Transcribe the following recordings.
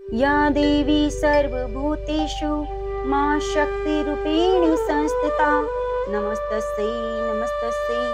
या देवी सर्वभूतेषु मां शक्तिरूपेण संस्थिता नमस्तस्यै नमस्तस्यै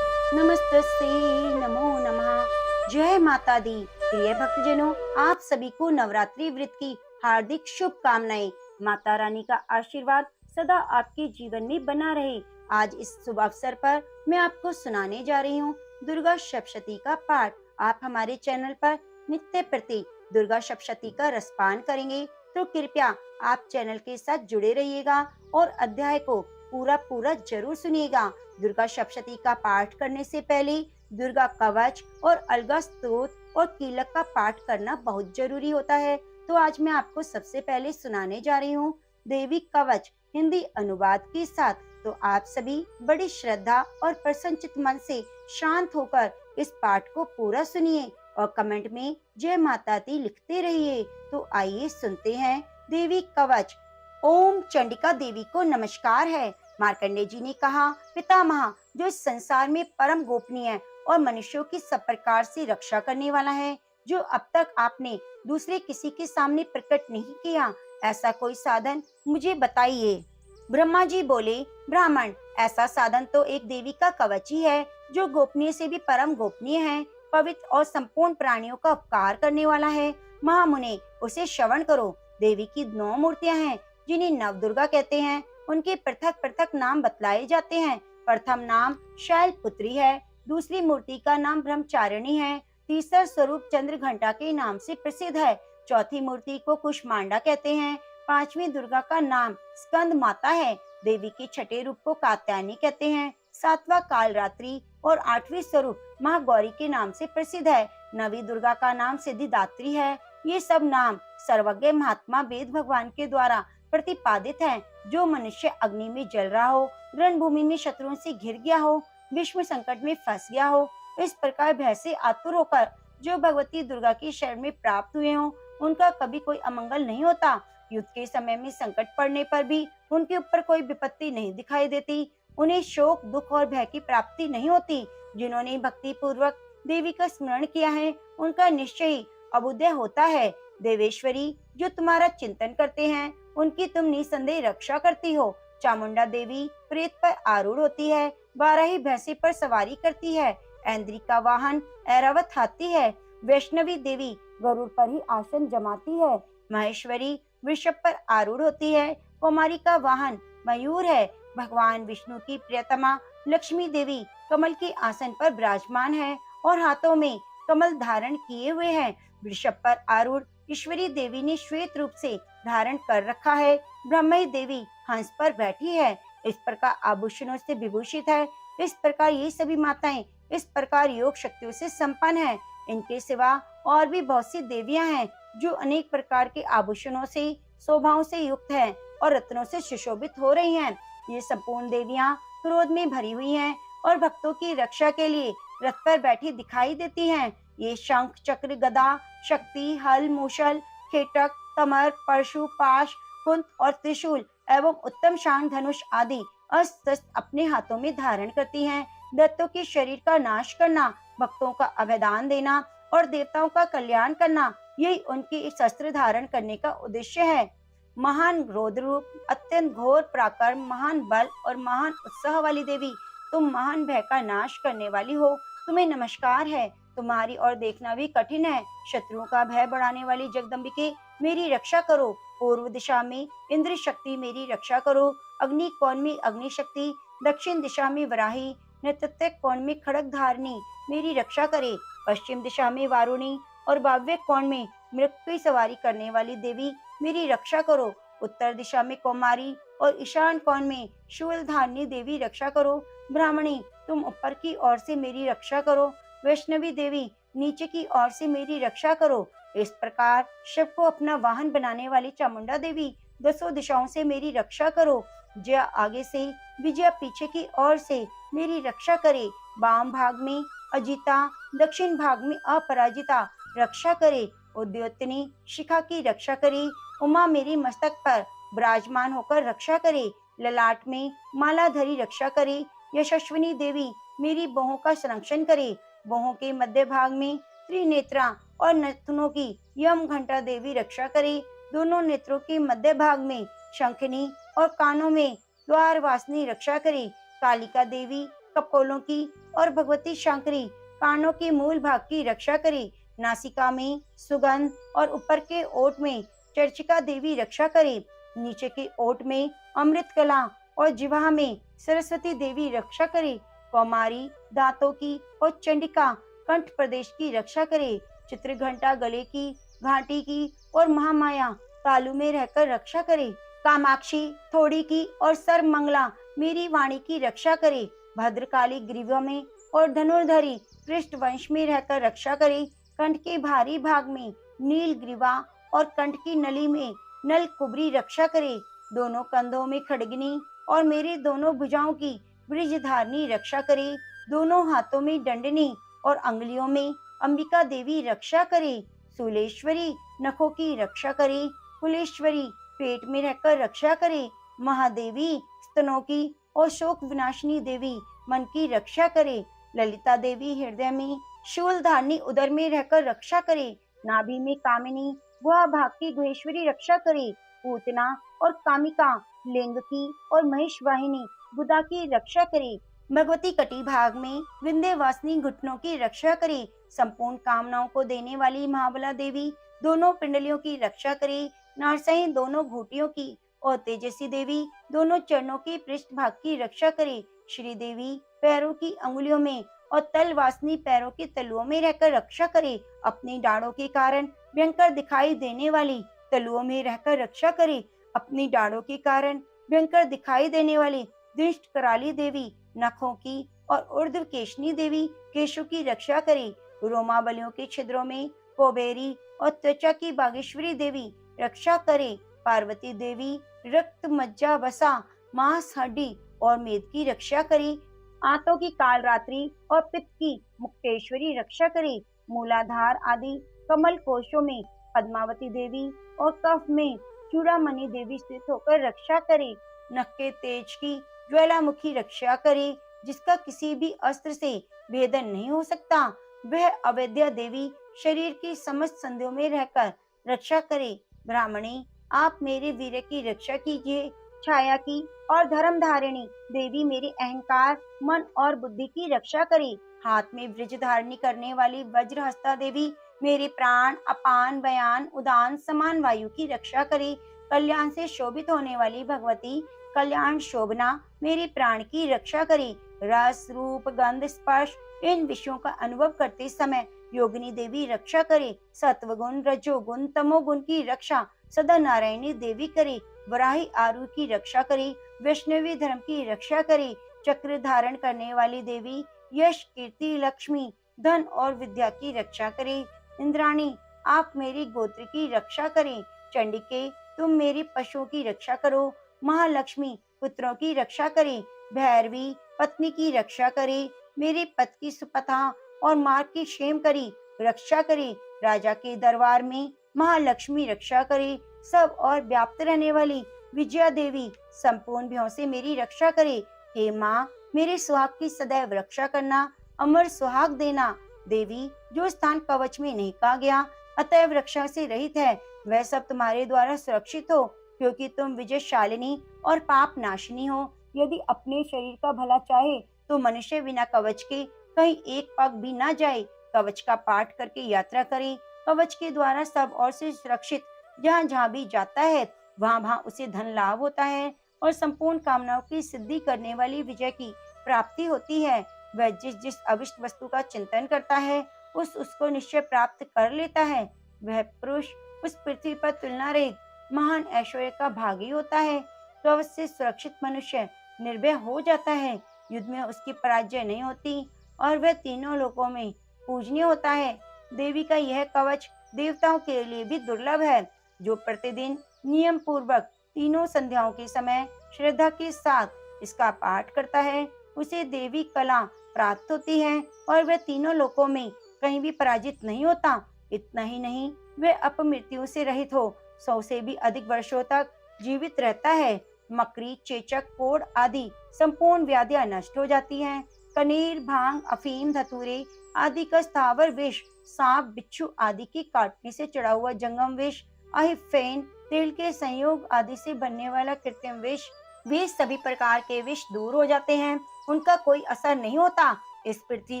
नमस्तस्यै नमो नमः। जय माता दी। प्रिय भक्तजनों, आप सभी को नवरात्रि व्रत की हार्दिक शुभकामनाएं। माता रानी का आशीर्वाद सदा आपके जीवन में बना रहे। आज इस शुभ अवसर पर मैं आपको सुनाने जा रही हूँ दुर्गा सप्तशती का पाठ। आप हमारे चैनल पर नित्य प्रति दुर्गा सप्तशती का रसपान करेंगे, तो कृपया आप चैनल के साथ जुड़े रहिएगा और अध्याय को पूरा पूरा जरूर सुनिएगा। दुर्गा सप्तशती का पाठ करने से पहले दुर्गा कवच और अलगा स्तोत्र और कीलक का पाठ करना बहुत जरूरी होता है। तो आज मैं आपको सबसे पहले सुनाने जा रही हूँ देवी कवच हिंदी अनुवाद के साथ। तो आप सभी बड़ी श्रद्धा और प्रसन्नचित मन से शांत होकर इस पाठ को पूरा सुनिए और कमेंट में जय माता दी लिखते रहिए। तो आइए सुनते हैं देवी कवच। ओम चंडिका देवी को नमस्कार है। मार्कंडेय जी ने कहा, पितामह जो इस संसार में परम गोपनीय है और मनुष्यों की सब प्रकार से रक्षा करने वाला है, जो अब तक आपने दूसरे किसी के सामने प्रकट नहीं किया, ऐसा कोई साधन मुझे बताइए। ब्रह्मा जी बोले, ब्राह्मण, ऐसा साधन तो एक देवी का कवच ही है, जो गोपनीय से भी परम गोपनीय है, पवित्र और संपूर्ण प्राणियों का उपकार करने वाला है। महामुने, उसे श्रवण करो। देवी की 9 मूर्तियां हैं, जिन्हें नव दुर्गा कहते हैं। उनके पृथक पृथक नाम बतलाए जाते हैं। प्रथम नाम शैलपुत्री है, दूसरी मूर्ति का नाम ब्रह्मचारिणी है, तीसरा स्वरूप चंद्र घंटा के नाम से प्रसिद्ध है, चौथी मूर्ति को कुष्मांडा कहते हैं, पांचवी दुर्गा का नाम स्कंद माता है, देवी के छठे रूप को कात्यायनी कहते हैं, सातवां कालरात्रि और आठवीं स्वरूप महागौरी के नाम से प्रसिद्ध है, नवी दुर्गा का नाम सिद्धिदात्री है। ये सब नाम सर्वज्ञ महात्मा वेद भगवान के द्वारा प्रतिपादित हैं। जो मनुष्य अग्नि में जल रहा हो, रणभूमि में शत्रुओं से घिर गया हो, विश्व संकट में फंस गया हो, इस प्रकार भय से आतुर होकर जो भगवती दुर्गा की शरण में प्राप्त हुए हो, उनका कभी कोई अमंगल नहीं होता। युद्ध के समय में संकट पड़ने पर भी उनके ऊपर कोई विपत्ति नहीं दिखाई देती। उन्हें शोक, दुख और भय की प्राप्ति नहीं होती। जिन्होंने भक्ति पूर्वक देवी का स्मरण किया है, उनका निश्चय ही अभुदय होता है। देवेश्वरी, जो तुम्हारा चिंतन करते हैं, उनकी तुम निसंदेह रक्षा करती हो। चामुंडा देवी प्रेत पर आरूढ़ होती है, 12 ही भैंसे पर सवारी करती है, ऐन्द्री का वाहन ऐरावत हाथी है, वैष्णवी देवी गरुड़ पर ही आसन जमाती है, महेश्वरी वृषभ पर आरूढ़ होती है, कुमारी का वाहन मयूर है, भगवान विष्णु की प्रियतमा लक्ष्मी देवी कमल के आसन पर विराजमान है और हाथों में कमल धारण किए हुए हैं। वृषभ पर आरूढ़ ईश्वरी देवी ने श्वेत रूप से धारण कर रखा है। ब्रह्मई देवी हंस पर बैठी है, इस प्रकार आभूषणों से विभूषित है। इस प्रकार ये सभी माताएं इस प्रकार योग शक्तियों से संपन्न है। इनके सिवा और भी बहुत सी देवियां हैं, जो अनेक प्रकार के आभूषणों से, शोभाओं से युक्त हैं और रत्नों से सुशोभित हो रही हैं। ये संपूर्ण देवियां क्रोध में भरी हुई हैं और भक्तों की रक्षा के लिए रथ पर बैठी दिखाई देती हैं। ये शंख, चक्र, गदा, शक्ति, हल, मूषल, खेटक, कमर, परशु, पाश, कुंत और त्रिशूल एवं उत्तम शान धनुष आदि अस्त्र शस्त्र अपने हाथों में धारण करती हैं। दैत्यों के शरीर का नाश करना, भक्तों का अभयदान देना और देवताओं का कल्याण करना, यही उनके इस शस्त्र धारण करने का उद्देश्य है। महान रौद्र रूप, अत्यंत घोर पराक्रम, महान बल और महान उत्साह वाली देवी, तुम महान भय का नाश करने वाली हो। तुम्हें नमस्कार है। तुम्हारी ओर देखना भी कठिन है। शत्रुओं का भय बढ़ाने वाली जगदम्बिके, मेरी रक्षा करो। पूर्व दिशा में इंद्र शक्ति, मेरी रक्षा करो। अग्नि कोण में अग्नि शक्ति, दक्षिण दिशा में वराही, नैऋत्य कोण में खड़ग धारणी, मेरी रक्षा करे। पश्चिम दिशा में वारुणी और वायव्य कोण में मृग की सवारी करने वाली देवी, मेरी रक्षा करो। उत्तर दिशा में कौमारी और ईशान कोण में शूल धारणी देवी, रक्षा करो। ब्राह्मणी, तुम ऊपर की ओर से मेरी रक्षा करो। वैष्णवी देवी, नीचे की ओर से मेरी रक्षा करो। इस प्रकार शिव को अपना वाहन बनाने वाली चामुंडा देवी, 10 दिशाओं से मेरी रक्षा करो। जया आगे से, विजया पीछे की ओर से मेरी रक्षा करे। वाम भाग में अजिता, दक्षिण भाग में अपराजिता रक्षा करे। उद्योतनी शिखा की रक्षा करे। उमा मेरी मस्तक पर विराजमान होकर रक्षा करे। ललाट में मालाधरी रक्षा करे। यशस्विनी देवी मेरी बाहों का संरक्षण करे। बाहों के मध्य भाग में त्रिनेत्रा और नथुनों की यम घंटा देवी रक्षा करे। दोनों नेत्रों के मध्य भाग में शंखनी और कानों में द्वार वासनी रक्षा करे। कालिका देवी कपोलों की और भगवती शंकरी कानों के मूल भाग की रक्षा करे। नासिका में सुगंध और ऊपर के ओठ में चर्चिका देवी रक्षा करे। नीचे के ओठ में अमृत कला और जिह्वा में सरस्वती देवी रक्षा करे। कौमारी दांतों की और चंडिका कंठ प्रदेश की रक्षा करे। चित्रघंटा गले की, घाटी की और महामाया तालु में रहकर रक्षा करे। कामाक्षी थोड़ी की और सर्वमंगला मेरी वाणी की रक्षा करे। भद्रकाली ग्रीवा में और धनुर्धरी पृष्ठवंश में रहकर रक्षा करे। कंठ के भारी भाग में नील ग्रीवा और कंठ की नली में नल कुबरी रक्षा करे। दोनों कंधों में खड़गनी और मेरे दोनों भुजाओं की ब्रिजधारणी रक्षा करे। दोनों हाथों में दंडनी और अंगुलियों में अंबिका देवी रक्षा करे। शूलेश्वरी नखों की रक्षा करे। कुलेश्वरी पेट में रहकर रक्षा करे। महादेवी स्तनों की और शोक विनाशिनी देवी मन की रक्षा करे। ललिता देवी हृदय में, शूल धारणी उदर में रहकर रक्षा करे। नाभि में कामिनी वह भाग की गुहेश्वरी रक्षा करे। पूतना और कामिका लिंग की और महेश वाहिनी बुधा की रक्षा करे। भगवती कटी भाग में विंध्यवासिनी घुटनों की रक्षा करे। संपूर्ण कामनाओं को देने वाली महाबला देवी दोनों पिंडलियों की रक्षा करे। नारसही दोनों घुटियों की और तेजस्वी देवी दोनों चरणों के पृष्ठ भाग की रक्षा करे। श्री देवी पैरों की अंगुलियों में और तल वासनी पैरों के तलुओं में रहकर रक्षा करे। अपनी डाढ़ों के कारण भयंकर दिखाई देने वाली तलुओं में रहकर रक्षा करे। अपनी डाढ़ों के कारण भयंकर दिखाई देने वाली दृष्ट कराली देवी नखों की और ऊर्ध्व केशनी देवी केशों की रक्षा करे। रोमावलियों के छिद्रों में कोबेरी और त्वचा की बागेश्वरी देवी रक्षा करे। पार्वती देवी रक्त मज्जा वसा मांस हड्डी और मेद की रक्षा करे। आंतों की कालरात्रि और पित्त की मुक्तेश्वरी रक्षा करे। मूलाधार आदि कमल कोशों में पद्मावती देवी और कफ में चूड़ामणि देवी स्थित होकर रक्षा करे। नख के तेज की ज्वालामुखी रक्षा करे, जिसका किसी भी अस्त्र से भेदन नहीं हो सकता। वह अवैद्या देवी शरीर की समस्त संधियों में रहकर रक्षा करे। ब्राह्मणी आप मेरे वीर की रक्षा कीजिए। छाया की और धर्म धारिणी देवी मेरे अहंकार मन और बुद्धि की रक्षा करे। हाथ में वृज धारणी करने वाली वज्रहस्ता देवी मेरे प्राण अपान व्यान उदान समान वायु की रक्षा करे। कल्याण से शोभित होने वाली भगवती कल्याण शोभना मेरे प्राण की रक्षा करे। रस रूप गंध स्पर्श इन विषयों का अनुभव करते समय योगिनी देवी रक्षा करे। सत्वगुण रजोगुण तमोगुण की रक्षा सदा नारायणी देवी करे। वराही आरु की रक्षा करे। वैष्णवी धर्म की रक्षा करे। चक्र धारण करने वाली देवी यश कीर्ति लक्ष्मी धन और विद्या की रक्षा करे। इंद्राणी आप मेरी गोत्र की रक्षा करें। चंडिके तुम मेरी पशुओं की रक्षा करो। महालक्ष्मी पुत्रों की रक्षा करे। भैरवी पत्नी की रक्षा करे। मेरे पति की सुपथा और मार्ग की क्षेम करी रक्षा करे। राजा के दरबार में महालक्ष्मी रक्षा करे। सब और व्याप्त रहने वाली विजया देवी संपूर्ण भयों से मेरी रक्षा करे। हे माँ मेरे सुहाग की सदैव रक्षा करना, अमर सुहाग देना। देवी जो स्थान कवच में नहीं कहा गया अतएव रक्षा से रहित है, वह सब तुम्हारे द्वारा सुरक्षित हो, क्योंकि तुम विजयशालिनी और पाप नाशिनी हो। यदि अपने शरीर का भला चाहे तो मनुष्य बिना कवच के कहीं एक पग भी ना जाए। कवच का पाठ करके यात्रा करे। कवच के द्वारा सब और से सुरक्षित जहाँ जहाँ भी जाता है वहाँ वहाँ उसे धन लाभ होता है और संपूर्ण कामनाओं की सिद्धि करने वाली विजय की प्राप्ति होती है। वह जिस जिस अविष्ट वस्तु का चिंतन करता है उसको निश्चय प्राप्त कर लेता है। वह पुरुष उस पृथ्वी पर तुलना रहित महान ऐश्वर्य का भागी होता है। कवच से सुरक्षित मनुष्य निर्भय हो जाता है। युद्ध में उसकी पराजय नहीं होती और वह तीनों लोकों में पूजनीय होता है। देवी का यह कवच देवताओं के लिए भी दुर्लभ है। जो प्रतिदिन नियम पूर्वक तीनों संध्याओं के समय श्रद्धा के साथ इसका पाठ करता है उसे देवी कला प्राप्त होती है और वह तीनों लोकों में कहीं भी पराजित नहीं होता। इतना ही नहीं, वह अपमृत्यु से रहित हो 100 से भी अधिक वर्षों तक जीवित रहता है। मकड़ी चेचक कोढ़ आदि संपूर्ण व्याधियां नष्ट हो जाती हैं। कनेर भांग अफीम धतूरे आदि का स्थावर विष सांप, बिच्छू आदि के काटने से चढ़ा हुआ जंगम विष, अहिफेन, तिल के संयोग आदि से बनने वाला कृत्रिम विष, वे सभी प्रकार के विष दूर हो जाते हैं, उनका कोई असर नहीं होता। इस पृथ्वी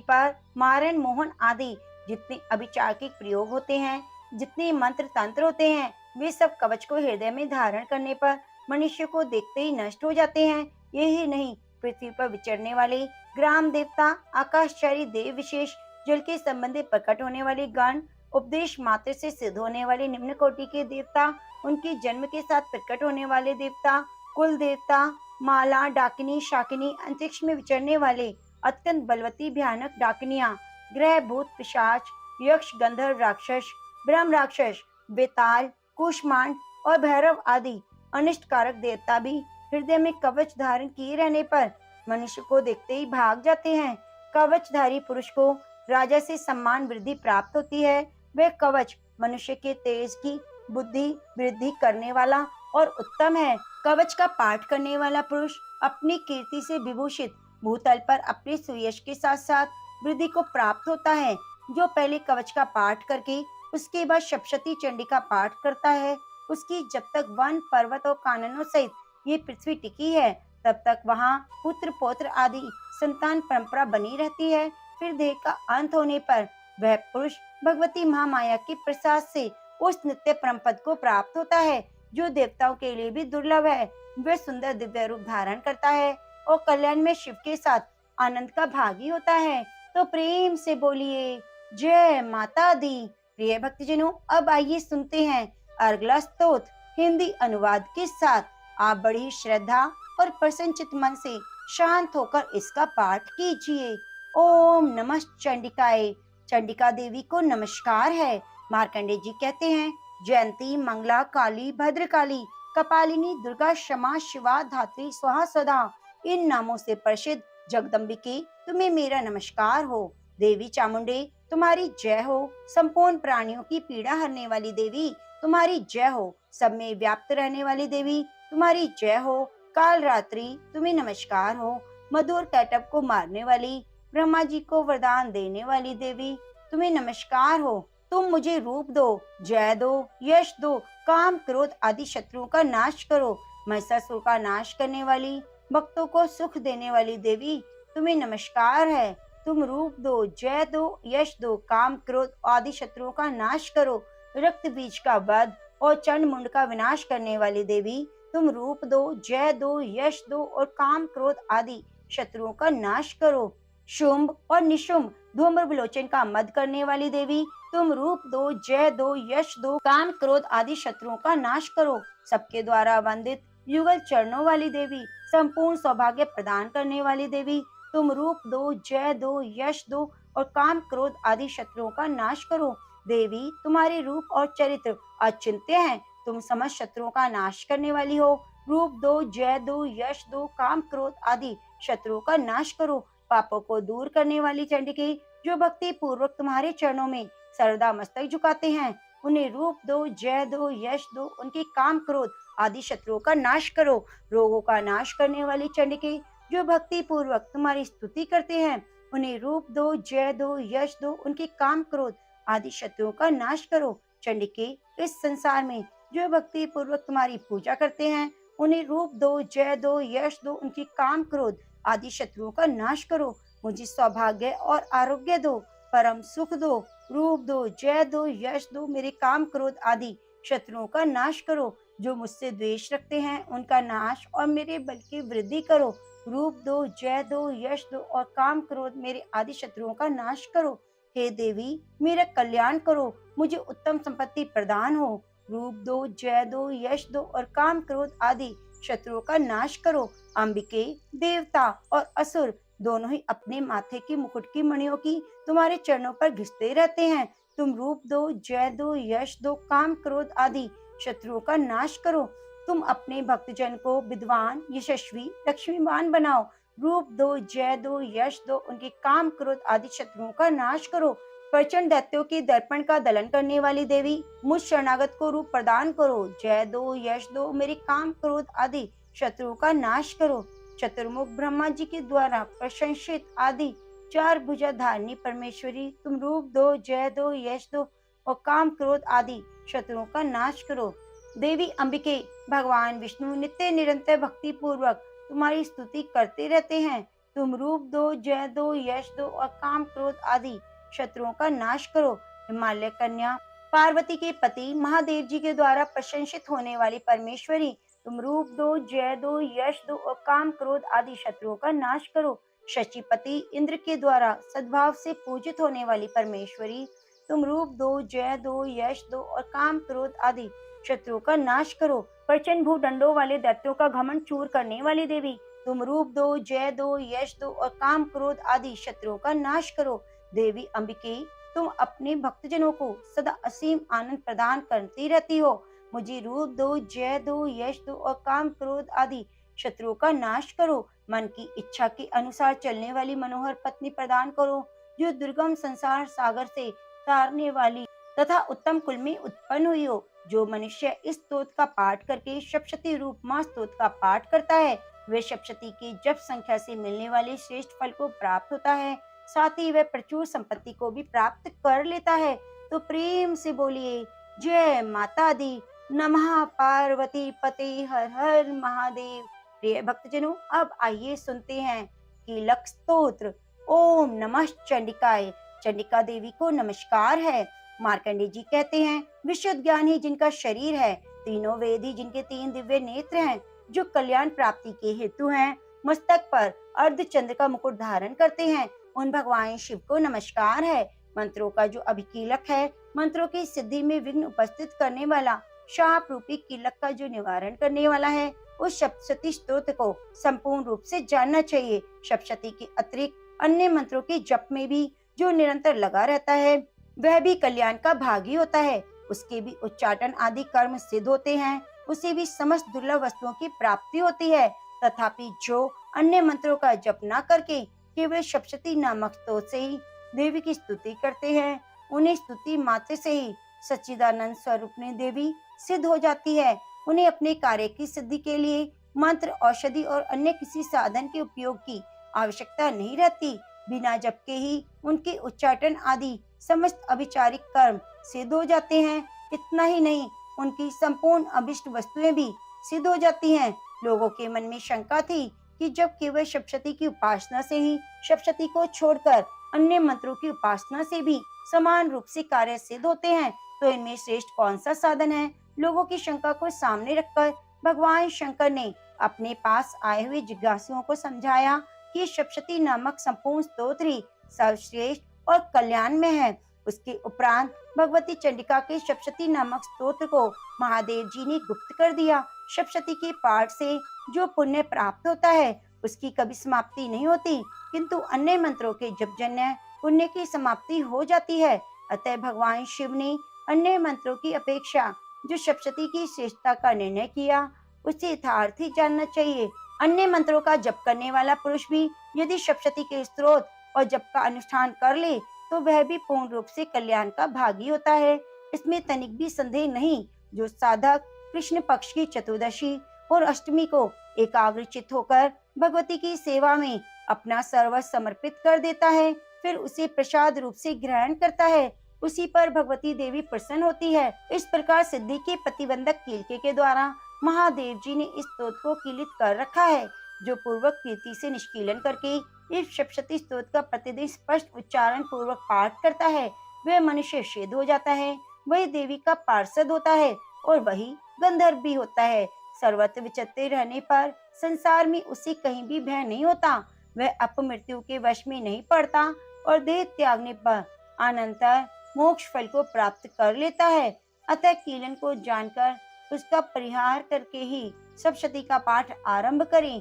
पर मारण, मोहन आदि जितने अभिचारिक प्रयोग होते हैं, जितने मंत्र तंत्र होते हैं, वे सब कवच को हृदय में धारण करने पर मनुष्य को देखते ही नष्ट हो जाते हैं। यही नहीं, पृथ्वी पर विचरने वाले ग्राम देवता, आकाशचारी देव विशेष, जल के संबंधी प्रकट होने वाले गण, उपदेश मात्र से सिद्ध होने वाले निम्न कोटि के देवता, उनके जन्म के साथ प्रकट होने वाले देवता, कुल देवता, माला, डाकिनी, शाकिनी, अंतरिक्ष में विचरने वाले अत्यंत बलवती भयानक डाकिनियां, ग्रह, भूत, पिशाच, यक्ष, गंधर्व, राक्षस, ब्रह्म राक्षस, बेताल, कुष्मांड और भैरव आदि अनिष्टकारक देवता भी हृदय में कवच धारण किए रहने पर मनुष्य को देखते ही भाग जाते हैं। कवचधारी पुरुष को राजा से सम्मान वृद्धि प्राप्त होती है। वह कवच मनुष्य के तेज की बुद्धि वृद्धि करने वाला और उत्तम है। कवच का पाठ करने वाला पुरुष अपनी कीर्ति से विभूषित भूतल पर अपने सुयश के साथ साथ वृद्धि को प्राप्त होता है। जो पहले कवच का पाठ करके उसके बाद सप्तशती चंडी का पाठ करता है, उसकी जब तक वन, पर्वत और काननों सहित ये पृथ्वी टिकी है, तब तक वहाँ पुत्र, पौत्र आदि संतान परंपरा बनी रहती है। फिर देह का अंत होने पर वह पुरुष भगवती महामाया के प्रसाद से उस नित्य परम पद को प्राप्त होता है, जो देवताओं के लिए भी दुर्लभ है। वह सुंदर दिव्य रूप धारण करता है और कल्याण में शिव के साथ आनंद का भागी होता है। तो प्रेम से बोलिए जय माता दी। प्रिय भक्तजनों, अब आइए सुनते हैं अगला स्तोत्र हिंदी अनुवाद के साथ। आप बड़ी श्रद्धा और प्रसन्नचित मन से शांत होकर इसका पाठ कीजिए। ओम नमः चंडिकाय। चंडिका देवी को नमस्कार है। मार्कंडेय जी कहते हैं, जयंती, मंगला, काली, भद्रकाली, कपालिनी, दुर्गा, क्षमा, शिवा, धात्री, स्वाहा, सदा, इन नामों से प्रसिद्ध जगदम्बिके तुम्हें मेरा नमस्कार हो। देवी चामुंडे तुम्हारी जय हो। संपूर्ण प्राणियों की पीड़ा हरने वाली देवी तुम्हारी जय हो। सब में व्याप्त रहने वाली देवी तुम्हारी जय हो। काल रात्रि तुम्हें नमस्कार हो। मधुर कैटब को मारने वाली, ब्रह्मा जी को वरदान देने वाली देवी तुम्हें नमस्कार हो। तुम मुझे रूप दो, जय दो, यश दो, काम, क्रोध आदि शत्रुओं का नाश करो। महिषासुर का नाश करने वाली, भक्तों को सुख देने वाली देवी तुम्हें नमस्कार है। तुम रूप दो, जय दो, यश दो, काम, क्रोध आदि शत्रुओं का नाश करो। रक्त बीज का वध और चंड मुंड का विनाश करने वाली देवी तुम रूप दो, जय दो, यश दो और काम, क्रोध आदि शत्रुओं का नाश करो। शुंभ और निशुंभ, धूम्र विलोचन का मद करने वाली देवी तुम रूप दो, जय दो, यश दो, काम, क्रोध आदि शत्रुओं का नाश करो। सबके द्वारा वंदित युगल चरणों वाली देवी, संपूर्ण सौभाग्य प्रदान करने वाली देवी तुम रूप दो, जय दो, यश दो और काम, क्रोध आदि शत्रुओं का नाश करो। देवी तुम्हारे रूप और चरित्र अचिंत्य हैं। तुम समस्त शत्रुओं का नाश करने वाली हो। रूप दो, जय दो, यश दो, काम, क्रोध आदि शत्रुओं का नाश करो। पापों को दूर करने वाली चंडिके, जो भक्ति पूर्वक तुम्हारे चरणों में सर्वदा मस्तक झुकाते हैं, उन्हें रूप दो, जय दो, यश दो, उनके काम, क्रोध आदि शत्रुओं का नाश करो। रोगों का नाश करने वाली चंडिके, जो भक्ति पूर्वक तुम्हारी स्तुति करते हैं, उन्हें रूप दो, जय दो, यश दो, उनके काम, क्रोध आदि शत्रुओं का नाश करो। चंडिके, इस संसार में जो भक्ति पूर्वक तुम्हारी पूजा करते हैं, उन्हें रूप दो, जय दो, यश दो, उनके काम, क्रोध आदि शत्रुओं का नाश करो। मुझे सौभाग्य और आरोग्य दो, परम सुख दो। रूप दो, जय दो, यश दो, मेरे काम, क्रोध आदि शत्रुओं का नाश करो। जो मुझसे द्वेष रखते हैं, उनका नाश और मेरे बल की वृद्धि करो। रूप दो, जय दो, यश दो और काम, क्रोध मेरे आदि शत्रुओं का नाश करो। हे देवी, मेरा कल्याण करो, मुझे उत्तम संपत्ति प्रदान हो। रूप दो, जय दो, यश दो और काम, क्रोध आदि शत्रुओं का नाश करो। अंबिके, देवता और असुर दोनों ही अपने माथे की मुकुट की मणियों की तुम्हारे चरणों पर घिसते रहते हैं। तुम रूप दो, जय दो, यश दो, काम, क्रोध आदि शत्रुओं का नाश करो। तुम अपने भक्तजन को विद्वान, यशस्वी, लक्ष्मीवान बनाओ। रूप दो, जय दो, यश दो, उनके काम, क्रोध आदि शत्रुओं का नाश करो। प्रचंड दैत्यों के दर्पण का दलन करने वाली देवी, मुझ शरणागत को रूप प्रदान करो। जय दो, यश दो, मेरे काम, क्रोध आदि शत्रुओं का नाश करो। चतुर्मुख ब्रह्मा जी के द्वारा प्रशंसित आदि चार भुजा धारिणी परमेश्वरी, तुम रूप दो, जय दो, यश दो और काम क्रोध आदि शत्रुओं का नाश करो। देवी अंबिके, भगवान विष्णु नित्य निरंतर भक्ति पूर्वक तुम्हारी स्तुति करते रहते हैं। तुम रूप दो, जय दो, यश दो और काम क्रोध आदि शत्रुओं का नाश करो। हिमालय कन्या, पार्वती के पति महादेव जी के द्वारा प्रशंसित होने वाली परमेश्वरी, तुम रूप दो, जय दो, यश दो और काम क्रोध आदि शत्रुओं का नाश करो। शचीपति इंद्र के द्वारा सद्भाव से पूजित होने वाली परमेश्वरी, तुम रूप दो, जय दो, यश दो और काम क्रोध आदि शत्रुओं का नाश करो। प्रचंड भूदंडों वाले दैत्यों का घमंड चूर करने वाली देवी, तुम रूप दो, जय दो, यश दो और काम क्रोध आदि शत्रुओं का नाश करो। देवी अंबिके, तुम अपने भक्तजनों को सदा असीम आनंद प्रदान करती रहती हो। मुझे रूप दो, जय दो, यश दो और काम क्रोध आदि शत्रुओं का नाश करो। मन की इच्छा के अनुसार चलने वाली मनोहर पत्नी प्रदान करो, जो दुर्गम संसार सागर से तारने वाली तथा उत्तम कुल में उत्पन्न हुई हो। जो मनुष्य इस स्तोत्र का पाठ करके सप्तशती रूप माँ स्तोत्र का पाठ करता है, वे सप्तशती की जप संख्या से मिलने वाले श्रेष्ठ फल को प्राप्त होता है, साथ ही वह प्रचुर संपत्ति को भी प्राप्त कर लेता है। तो प्रेम से बोलिए जय माता दी, नमः पार्वती पते हर हर महादेव। प्रिय भक्तजनों, अब आइए सुनते हैं कीलक स्तोत्र। ओम नमः चंडिकाय। चंडिका देवी को नमस्कार है। मार्कंडे जी कहते हैं, विशुद्ध ज्ञान ही जिनका शरीर है, तीनों वेद ही जिनके तीन दिव्य नेत्र हैं, जो कल्याण प्राप्ति के हेतु हैं, मस्तक पर अर्धचंद्र का मुकुट धारण करते हैं, उन भगवान शिव को नमस्कार है। मंत्रों का जो अभिकीलक है, मंत्रों की सिद्धि में विघ्न उपस्थित करने वाला, शाप रूपी कीलक का जो निवारण करने वाला है, उस सप्तशती स्तोत्र को संपूर्ण रूप से जानना चाहिए। सप्तशती के अतिरिक्त अन्य मंत्रों के जप में भी जो निरंतर लगा रहता है, वह भी कल्याण का भागी होता है। उसके भी उच्चाटन आदि कर्म सिद्ध होते हैं, उसे भी समस्त दुर्लभ वस्तुओं की प्राप्ति होती है। तथापि जो अन्य मंत्रों का जप न करके केवल सप्तशती नामक स्तोत्र से ही देवी की स्तुति करते हैं, उन्हें स्तुति मात्र से ही सच्चिदानंद स्वरूप में देवी सिद्ध हो जाती है। उन्हें अपने कार्य की सिद्धि के लिए मंत्र, औषधि और अन्य किसी साधन के उपयोग की आवश्यकता नहीं रहती। बिना जप के ही उनके उच्चाटन आदि समस्त अभिचारिक कर्म सिद्ध हो जाते हैं। इतना ही नहीं, उनकी संपूर्ण अभिष्ट वस्तुएं भी सिद्ध हो जाती हैं। लोगों के मन में शंका थी कि जब केवल सप्तशती की उपासना से ही सप्तशती को छोड़कर अन्य मंत्रों की उपासना से भी समान रूप से कार्य सिद्ध होते हैं, तो इनमें श्रेष्ठ कौन सा साधन है। लोगों की शंका को सामने रखकर भगवान शंकर ने अपने पास आए हुए जिज्ञासुओं को समझाया कि सप्तशती नामक संपूर्ण स्तोत्र ही सर्वश्रेष्ठ और कल्याण में है। उसके उपरांत भगवती चंडिका के सप्तशती नामक स्तोत्र को महादेव जी ने गुप्त कर दिया। सप्तशती के पाठ से जो पुण्य प्राप्त होता है, उसकी कभी समाप्ति नहीं होती, किंतु अन्य मंत्रों के जपजन्य पुण्य की समाप्ति हो जाती है। अतः भगवान शिव ने अन्य मंत्रों की अपेक्षा जो सप्तशती की श्रेष्ठता का निर्णय किया, उसे यथार्थ ही जानना चाहिए। अन्य मंत्रों का जप करने वाला पुरुष भी यदि सप्तशती के स्तोत्र और जप का अनुष्ठान कर ले, तो वह भी पूर्ण रूप से कल्याण का भागी होता है। इसमें तनिक भी संदेह नहीं। जो साधक कृष्ण पक्ष की चतुर्दशी और अष्टमी को एकाग्रचित्त होकर भगवती की सेवा में अपना सर्वस्व समर्पित कर देता है, फिर उसे प्रसाद रूप से ग्रहण करता है, उसी पर भगवती देवी प्रसन्न होती है। इस प्रकार सिद्धि के प्रतिबंधक कीलके के द्वारा महादेव जी ने इस स्तोत्र को कीलित कर रखा है। जो पूर्वक कीर्ति से निष्कीलन करके इस सप्तशती स्तोत्र का प्रतिदिन स्पष्ट उच्चारण पूर्वक पाठ करता है, वह मनुष्य सिद्ध हो जाता है, वही देवी का पार्षद होता है और वही गंधर्व भी होता है। सर्वत्र विचरते रहने पर संसार में उसे कहीं भी भय नहीं होता। वह अपमृत्यु के वश में नहीं पड़ता और देह त्यागने पर अनंतर मोक्ष फल को प्राप्त कर लेता है। अतः कीलन को जानकर उसका परिहार करके ही सप्तशती का पाठ आरंभ करें।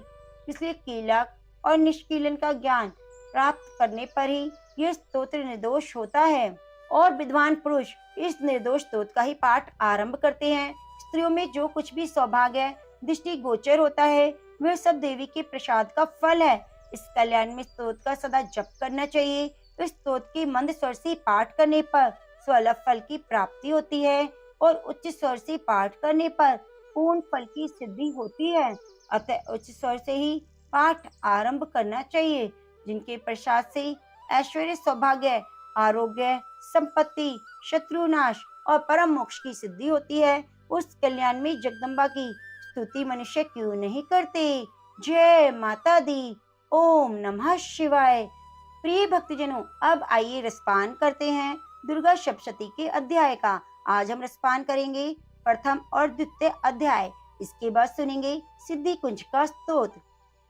इसलिए कीलक और निष्कीलन का ज्ञान प्राप्त करने पर ही यह स्तोत्र निर्दोष होता है और विद्वान पुरुष इस निर्दोष स्तोत्र का ही पाठ आरंभ करते हैं। स्त्रियों में जो कुछ भी सौभाग्य दृष्टि गोचर होता है, वह सब देवी के प्रसाद का फल है। इस कल्याण में स्तोत्र का सदा जप करना चाहिए। तो स्तोत्र के मंद स्वर से पाठ करने पर स्वलभ फल की प्राप्ति होती है और उच्च स्वर से पाठ करने पर पूर्ण फल की सिद्धि होती है। अतः उच्च स्वर से ही पाठ आरंभ करना चाहिए। जिनके प्रसाद से ऐश्वर्य, सौभाग्य, आरोग्य, संपत्ति, शत्रुनाश और परम मोक्ष की सिद्धि होती है, उस कल्याण में जगदम्बा की स्तुति मनुष्य क्यों नहीं करते। जय माता दी। ओम नमः शिवाय। प्रिय भक्तजनों, अब आइए रसपान करते हैं दुर्गा सप्तशती के अध्याय का। आज हम रसपान करेंगे प्रथम और द्वितीय अध्याय। इसके बाद सुनेंगे सिद्धि कुंज का स्तोत्र।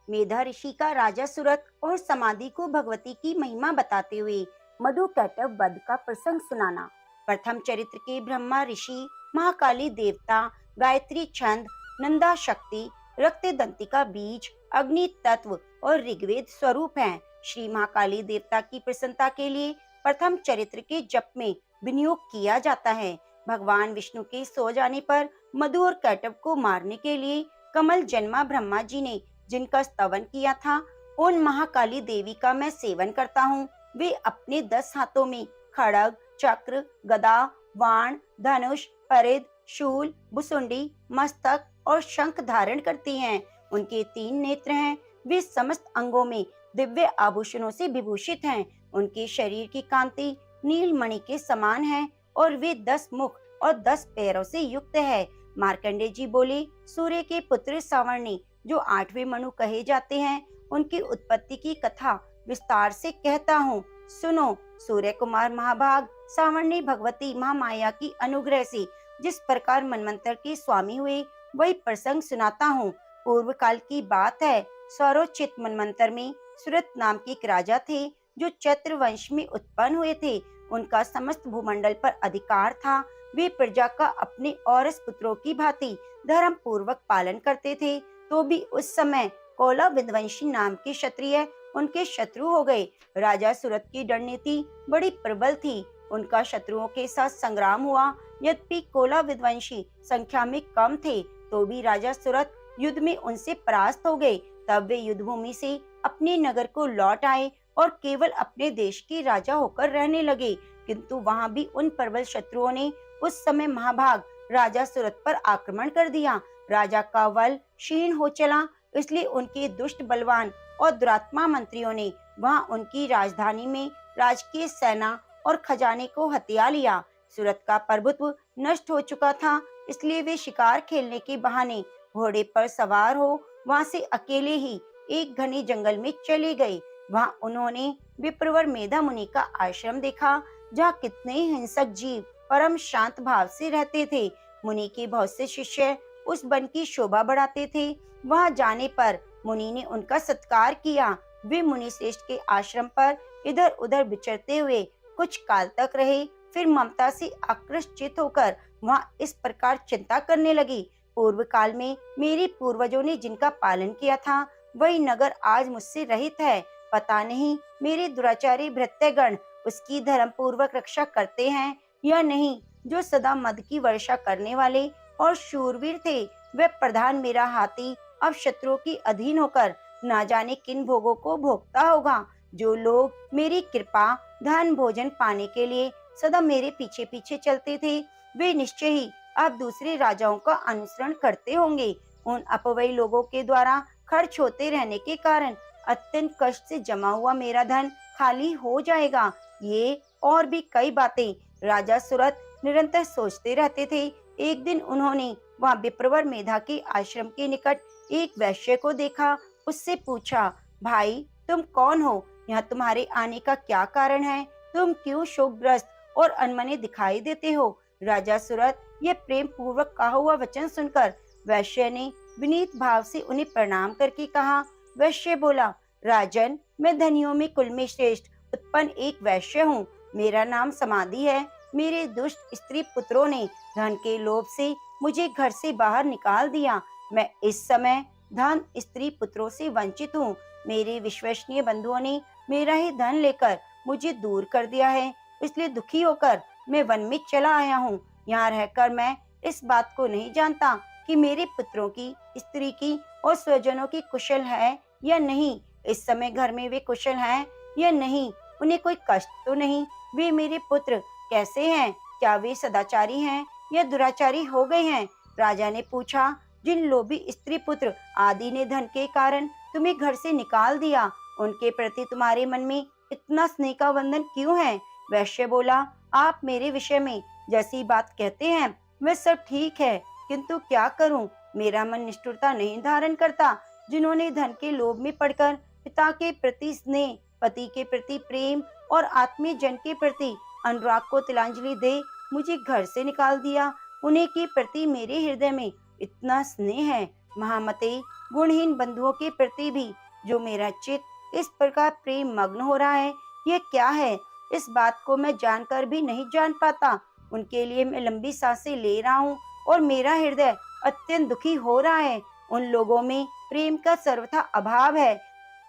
मेधा ऋषि का राजा सुरत और समाधि को भगवती की महिमा बताते हुए मधु कैटव वध का प्रसंग सुनाना। प्रथम चरित्र के ब्रह्मा ऋषि, महाकाली देवता, गायत्री छंद, नंदा शक्ति, रक्त दंतिका बीज, अग्नि तत्व और ऋग्वेद स्वरूप हैं। श्री महाकाली देवता की प्रसन्नता के लिए प्रथम चरित्र के जप में विनियोग किया जाता है। भगवान विष्णु के सो जाने पर मधु और कैटव को मारने के लिए कमल जन्मा ब्रह्मा जी ने जिनका स्तवन किया था, उन महाकाली देवी का मैं सेवन करता हूँ। वे अपने 10 हाथों में खड़ग, चक्र, गदा, बाण, धनुष, परिध, शूल, भुसुंडी, मस्तक और शंख धारण करती हैं। उनके 3 नेत्र हैं। वे समस्त अंगों में दिव्य आभूषणों से विभूषित हैं। उनके शरीर की कांति नीलमणि के समान है और वे 10 मुख और 10 पैरों से युक्त है। मार्कंडे जी बोले, सूर्य के पुत्र सावर्णी जो 8वें मनु कहे जाते हैं, उनकी उत्पत्ति की कथा विस्तार से कहता हूँ, सुनो। सूर्य कुमार महाभाग सावर्णी भगवती महामाया की अनुग्रह से जिस प्रकार मनमंत्र के स्वामी हुए, वही प्रसंग सुनाता हूँ। पूर्व काल की बात है। स्वरोचित मनमंत्र में सुरत नाम के एक राजा थे जो चैत्र वंश में उत्पन्न हुए थे। उनका समस्त भूमंडल पर अधिकार था। वे प्रजा का अपने औरस पुत्रों की भांति धर्म पूर्वक पालन करते थे। तो भी उस समय कोला विध्वंसी नाम के क्षत्रिय उनके शत्रु हो गए। राजा सुरत की रणनीति बड़ी प्रबल थी। उनका शत्रुओं के साथ संग्राम हुआ। यद्यपि कोला विध्वंसी संख्या में कम थे, तो भी राजा सुरत युद्ध में उनसे परास्त हो गए। तब वे युद्ध भूमि से अपने नगर को लौट आए और केवल अपने देश के राजा होकर रहने लगे। किंतु वहां भी उन प्रबल शत्रुओं ने उस समय महाभाग राजा सुरत पर आक्रमण कर दिया। राजा का बल क्षीण हो चला, इसलिए उनके दुष्ट बलवान और दुरात्मा मंत्रियों ने वहां उनकी राजधानी में राजकीय सेना और खजाने को हथिया लिया। सुरत का प्रभुत्व नष्ट हो चुका था, इसलिए वे शिकार खेलने के बहाने घोड़े पर सवार हो वहां से अकेले ही एक घने जंगल में चले गए। वहां उन्होंने विप्रवर मेधा मुनि का आश्रम देखा, जहाँ कितने हिंसक जीव परम शांत भाव से रहते थे। मुनि के बहुत से शिष्य उस वन की शोभा बढ़ाते थे। वहां जाने पर मुनि ने उनका सत्कार किया। वे मुनि श्रेष्ठ के आश्रम पर इधर उधर विचरते हुए कुछ काल तक रहे। फिर ममता से आकृष्ट होकर वहां इस प्रकार चिंता करने लगी, पूर्व काल में मेरे पूर्वजों ने जिनका पालन किया था, वही नगर आज मुझसे रहित है। पता नहीं मेरे दुराचारी भृत्यगण उसकी धर्म पूर्वक रक्षा करते हैं या नहीं। जो सदा मद की वर्षा करने वाले और शूरवीर थे, वे प्रधान मेरा हाथी अब शत्रुओं की अधीन होकर न जाने किन भोगों को भोगता होगा। जो लोग मेरी कृपा धन भोजन पाने के लिए सदा मेरे पीछे पीछे चलते थे, वे निश्चय ही अब दूसरे राजाओं का अनुसरण करते होंगे। उन अपव्ययी लोगों के द्वारा खर्च होते रहने के कारण अत्यंत कष्ट से जमा हुआ मेरा धन खाली हो जाएगा। ये और भी कई बातें राजा सुरत निरंतर सोचते रहते थे। एक दिन उन्होंने वहां विप्रवर मेधा के आश्रम के निकट एक वैश्य को देखा। उससे पूछा, भाई तुम कौन हो? यहाँ तुम्हारे आने का क्या कारण है? तुम क्यों शोकग्रस्त और अनमने दिखाई देते हो? राजा सुरत यह प्रेम पूर्वक कहा हुआ वचन सुनकर वैश्य ने विनीत भाव से उन्हें प्रणाम करके कहा। वैश्य बोला, राजन, मैं धनियों में कुल में श्रेष्ठ उत्पन्न एक वैश्य हूँ। मेरा नाम समाधि है। मेरे दुष्ट स्त्री पुत्रों ने धन के लोभ से मुझे घर से बाहर निकाल दिया। मैं इस समय धन स्त्री पुत्रों से वंचित हूँ। मेरे विश्वसनीय बंधुओं ने मेरा ही धन लेकर मुझे दूर कर दिया है, इसलिए दुखी होकर मैं वन में चला आया हूँ। यहाँ रहकर मैं इस बात को नहीं जानता कि मेरे पुत्रों की, स्त्री की और स्वजनों की कुशल है या नहीं। इस समय घर में वे कुशल हैं या नहीं, उन्हें कोई कष्ट तो नहीं। वे मेरे पुत्र कैसे हैं? क्या वे सदाचारी हैं या दुराचारी हो गए हैं? राजा ने पूछा, जिन लोभी स्त्री पुत्र आदि ने धन के कारण तुम्हें घर से निकाल दिया, उनके प्रति तुम्हारे मन में इतना स्नेह का बंधन क्यों है? वैश्य बोला, आप मेरे विषय में जैसी बात कहते हैं वह सब ठीक है, किंतु क्या करूं? मेरा मन निष्ठुरता नहीं धारण करता। जिन्होंने धन के लोभ में पड़कर पिता के प्रति स्नेह, पति के प्रति प्रेम और आत्मीय जन के प्रति अनुराग को तिलांजलि दे मुझे घर से निकाल दिया, उन्हीं के प्रति मेरे हृदय में इतना स्नेह है। महामते, गुणहीन बंधुओं के प्रति भी जो मेरा चित्त इस प्रकार प्रेम मग्न हो रहा है, ये क्या है? इस बात को मैं जानकर भी नहीं जान पाता। उनके लिए मैं लंबी सांसें ले रहा हूँ और मेरा हृदय अत्यंत दुखी हो रहा है। उन लोगों में प्रेम का सर्वथा अभाव है,